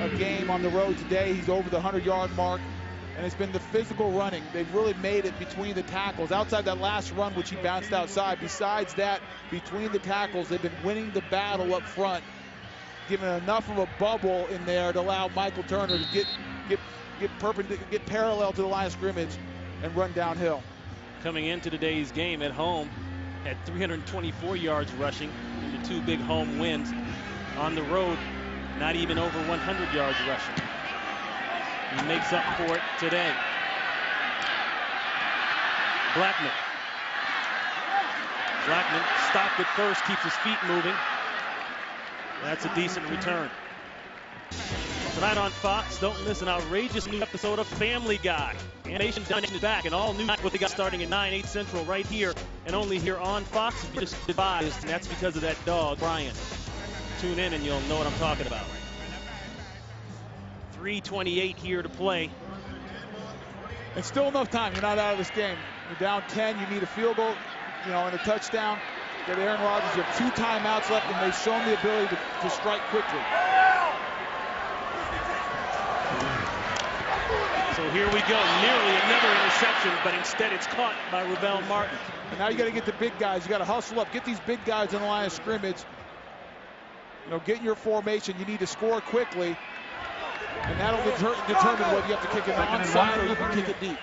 a game on the road today. He's over the 100-yard mark. And it's been the physical running. They've really made it between the tackles. Outside that last run, which he bounced outside, besides that, between the tackles, they've been winning the battle up front, giving enough of a bubble in there to allow Michael Turner to get parallel to the line of scrimmage and run downhill. Coming into today's game at home, had 324 yards rushing in the 2 big home wins. On the road, not even over 100 yards rushing. He makes up for it today. Blackman stopped at first, keeps his feet moving. That's a decent return. Tonight on Fox, don't miss an outrageous new episode of Family Guy. Animation is back, and all new what they got starting at 9/8 Central right here, and only here on Fox. You just advised, and that's because of that dog, Brian. Tune in and you'll know what I'm talking about. 3:28 here to play. It's still enough time. You're not out of this game. You're down 10. You need a field goal, and a touchdown. Get Aaron Rodgers. You have 2 timeouts left, and they've shown the ability to strike quickly. So here we go. Nearly another interception, but instead it's caught by Ravel Martin. And now you got to get the big guys. You got to hustle up. Get these big guys in the line of scrimmage. Get in your formation. You need to score quickly. And that'll determine whether you have to kick it onside or you can kick it deep.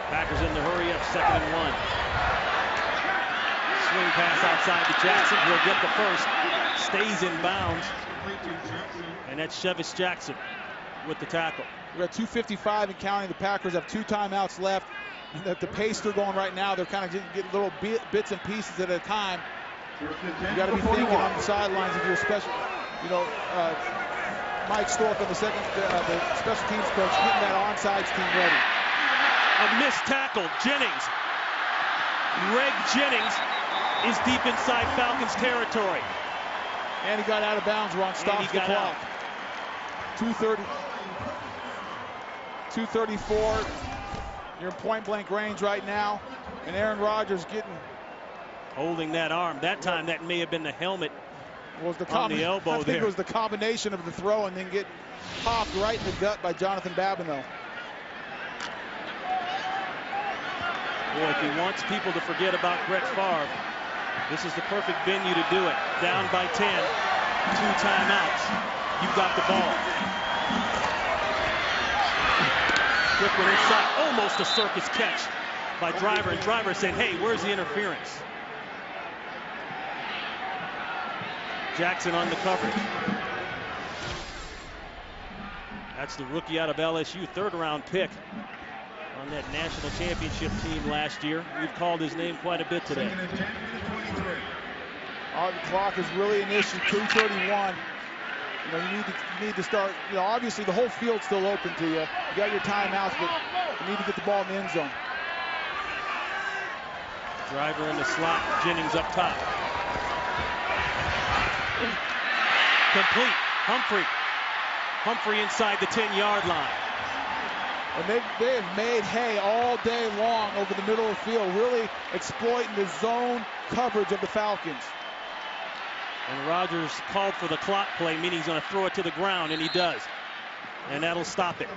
Packers in the hurry up, 2nd and 1. Swing pass outside to Jackson. He'll get the first. Stays in bounds. And that's Chevis Jackson with the tackle. We're at 2:55 and counting. The Packers have 2 timeouts left. And at the pace they're going right now, they're kind of getting little bits and pieces at a time. You got to be thinking on the sidelines if you're special, Mike Stork on the special teams coach, getting that onside team ready. A missed tackle. Jennings. Greg Jennings is deep inside Falcons territory. And he got out of bounds, Ron. Stops the clock. 2:34. You're in point-blank range right now. And Aaron Rodgers holding that arm. That time that may have been the helmet. Was the on the elbow I think it was the combination of the throw and then getting popped right in the gut by Jonathan Babineau. Boy, if he wants people to forget about Brett Favre, this is the perfect venue to do it. Down by 10, 2 timeouts. You've got the ball. Quick one inside, almost a circus catch by Driver, and Driver said, hey, where's the interference? Jackson on the coverage. That's the rookie out of LSU, third-round pick on that national championship team last year. We've called his name quite a bit today. The clock is really an issue, 2:31. You know, you need to start, you know, obviously the whole field's still open to you. You got your timeouts, but you need to get the ball in the end zone. Driver in the slot, Jennings up top. Complete, Humphrey inside the 10-yard line. And they have made hay all day long over the middle of the field, really exploiting the zone coverage of the Falcons. And Rodgers called for the clock play, meaning he's going to throw it to the ground, and he does. And that'll stop it.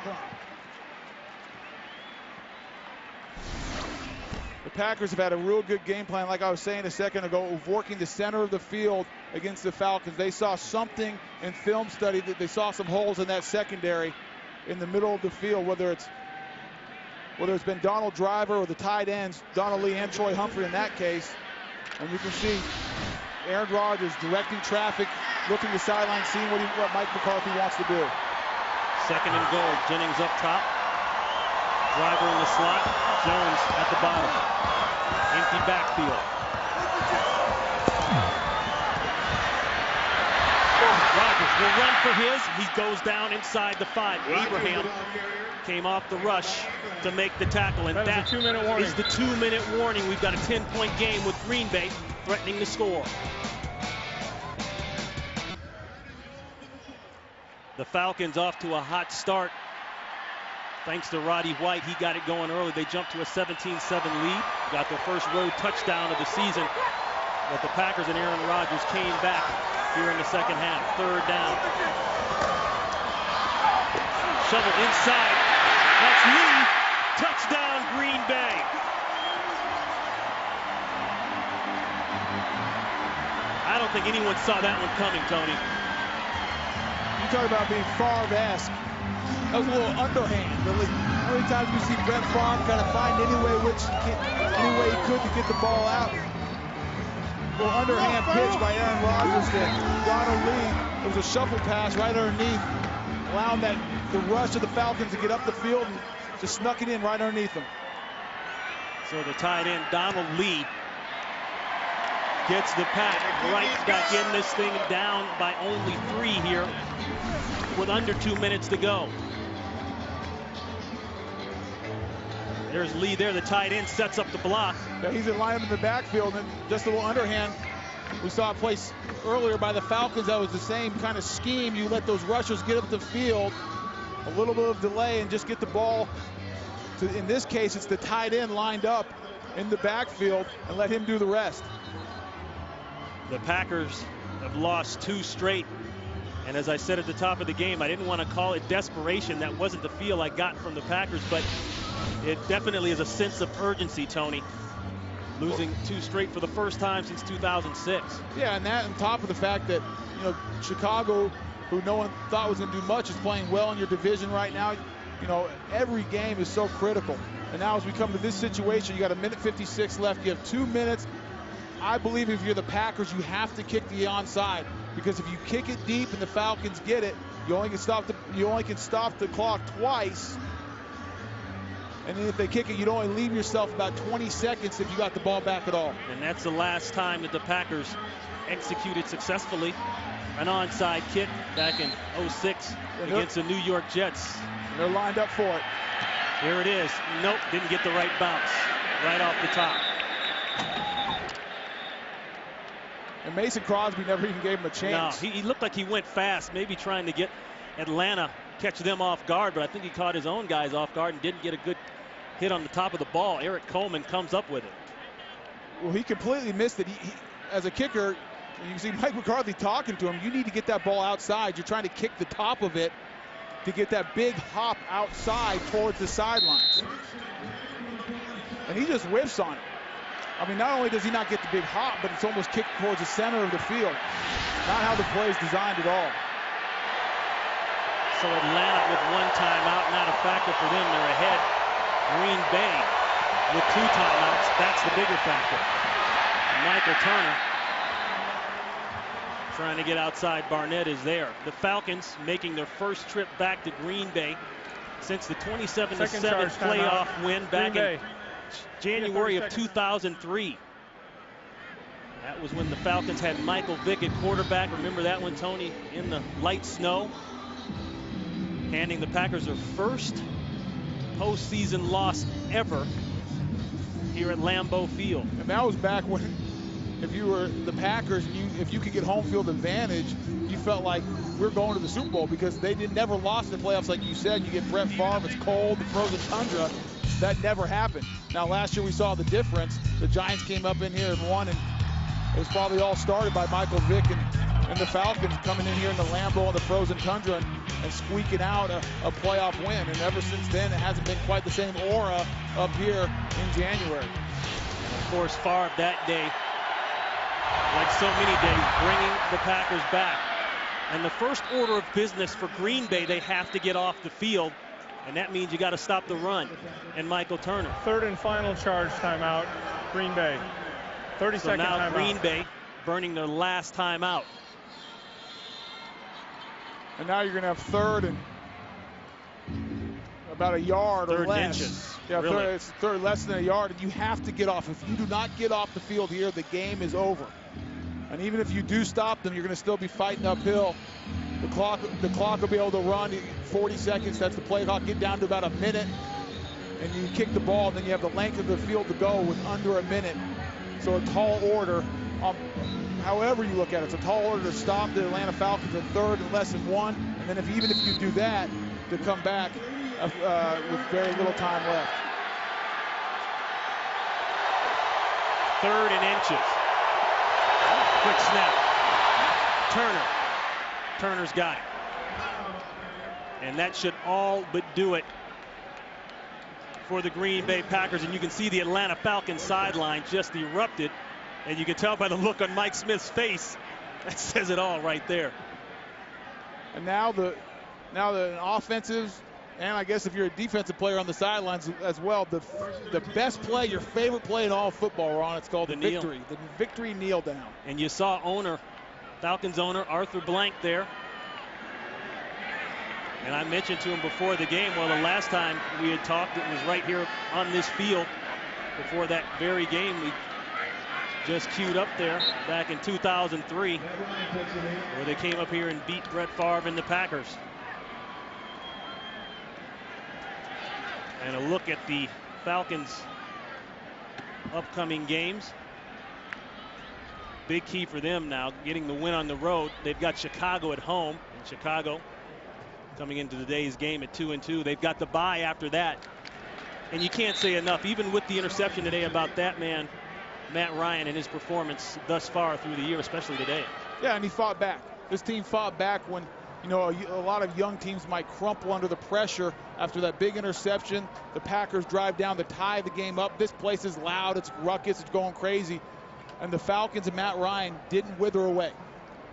The Packers have had a real good game plan, like I was saying a second ago, of working the center of the field against the Falcons. They saw something in film study that they saw some holes in that secondary in the middle of the field, whether it's been Donald Driver or the tight ends, Donald Lee and Troy Humphrey in that case. And you can see Aaron Rodgers directing traffic, looking to the sideline, seeing what Mike McCarthy wants to do. Second and goal, Jennings up top. Driver in the slot, Jones at the bottom. Empty backfield. Rodgers will run for his. He goes down inside the 5. Abraham came off the rush to make the tackle, and that is the 2-minute warning. Is the 2-minute warning. We've got a 10-point game with Green Bay threatening to score. The Falcons off to a hot start. Thanks to Roddy White, he got it going early. They jumped to a 17-7 lead, got their first road touchdown of the season. But the Packers and Aaron Rodgers came back here in the second half. Third down. Shovel inside. That's Lee. Touchdown, Green Bay. I don't think anyone saw that one coming, Tony. You talk about being Favre-esque. That was a little underhand. How many times we see Brett Favre kind of find any way he could to get the ball out? A little underhand pitch by Aaron Rodgers to Donald Lee. It was a shuffle pass right underneath, allowing the rush of the Falcons to get up the field and just snuck it in right underneath them. So the tight end, Donald Lee, gets the pack right back in this thing, down by only 3 here with under 2 minutes to go. There's Lee there, the tight end sets up the block. Yeah, he's in line in the backfield, and just a little underhand. We saw a place earlier by the Falcons that was the same kind of scheme. You let those rushers get up the field, a little bit of delay, and just get the ball to, in this case, it's the tight end lined up in the backfield, and let him do the rest. The Packers have lost 2 straight. And as I said at the top of the game, I didn't want to call it desperation. That wasn't the feel I got from the Packers, but it definitely is a sense of urgency, Tony. Losing 2 straight for the first time since 2006. Yeah, and that on top of the fact that, you know, Chicago, who no one thought was going to do much, is playing well in your division right now. You know, every game is so critical. And now as we come to this situation, you got 1:56 left. You have 2 minutes. I believe if you're the Packers, you have to kick the onside, because if you kick it deep and the Falcons get it, you only can stop the clock twice. And then if they kick it, you'd only leave yourself about 20 seconds if you got the ball back at all. And that's the last time that the Packers executed successfully an onside kick back in 06 against the New York Jets. And they're lined up for it. Here it is. Nope, didn't get the right bounce. Right off the top. And Mason Crosby never even gave him a chance. No, he looked like he went fast, maybe trying to get Atlanta, catch them off guard, but I think he caught his own guys off guard and didn't get a good hit on the top of the ball. Eric Coleman comes up with it. Well, he completely missed it. He as a kicker, you can see Mike McCarthy talking to him. You need to get that ball outside. You're trying to kick the top of it to get that big hop outside towards the sidelines. And he just whiffs on it. I mean, not only does he not get the big hop, but it's almost kicked towards the center of the field. Not how the play is designed at all. So Atlanta with 1 timeout, not a factor for them. They're ahead. Green Bay with 2 timeouts. That's the bigger factor. Michael Turner trying to get outside. Barnett is there. The Falcons making their first trip back to Green Bay since the 27-7 playoff win back in January of 2003. That was when the Falcons had Michael Vick at quarterback. Remember that one, Tony, in the light snow, handing the Packers their first postseason loss ever here at Lambeau Field. And that was back when, if you were the Packers, if you could get home field advantage, you felt like we're going to the Super Bowl, because they never lost in the playoffs. Like you said, you get Brett Favre, it's cold, the frozen tundra. That never happened. Now, last year we saw the difference. The Giants came up in here and won, and it was probably all started by Michael Vick and the Falcons coming in here in the Lambeau and the frozen tundra and squeaking out a playoff win. And ever since then, it hasn't been quite the same aura up here in January. Of course, Favre that day, like so many days, bringing the Packers back. And the first order of business for Green Bay, they have to get off the field. And that means you got to stop the run. And Michael Turner. Third and final charge timeout, Green Bay. 30-second timeout. So now Green Bay burning their last timeout. And now you're going to have third and about a yard or less. Inches. Yeah, really? It's third less than a yard, and you have to get off. If you do not get off the field here, the game is over. And even if you do stop them, you're going to still be fighting uphill. The clock will be able to run 40 seconds. That's the play clock. Get down to about a minute, and you kick the ball, and then you have the length of the field to go with under a minute. So a tall order, however you look at it, it's a tall order to stop the Atlanta Falcons at third and less than one. And then even if you do that, to come back with very little time left. Third and inches. Quick snap. Turner's got it. And that should all but do it for the Green Bay Packers. And you can see the Atlanta Falcons sideline just erupted. And you can tell by the look on Mike Smith's face, that says it all right there. And now the offensive, and I guess if you're a defensive player on the sidelines as well, the best play, your favorite play in all football, Ron, it's called the victory. The victory kneel down. And you saw Falcons owner Arthur Blank there. And I mentioned to him before the game, well, the last time we had talked, it was right here on this field before that very game we just queued up there back in 2003, where they came up here and beat Brett Favre and the Packers. And a look at the Falcons' upcoming games. Big key for them now, getting the win on the road. They've got Chicago at home, and Chicago coming into today's game at 2-2. They've got the bye after that. And you can't say enough, even with the interception today, about that man, Matt Ryan, and his performance thus far through the year, especially today. Yeah, and he fought back. This team fought back when, you know, a lot of young teams might crumple under the pressure after that big interception. The Packers drive down to tie the game up. This place is loud, it's ruckus, it's going crazy. And the Falcons and Matt Ryan didn't wither away.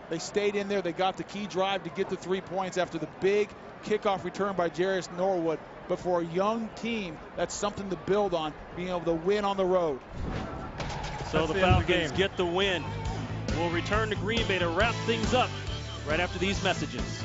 They stayed in there. They got the key drive to get the 3 points after the big kickoff return by Jarius Norwood. But for a young team, that's something to build on, being able to win on the road. So the Falcons get the win. We'll return to Green Bay to wrap things up right after these messages.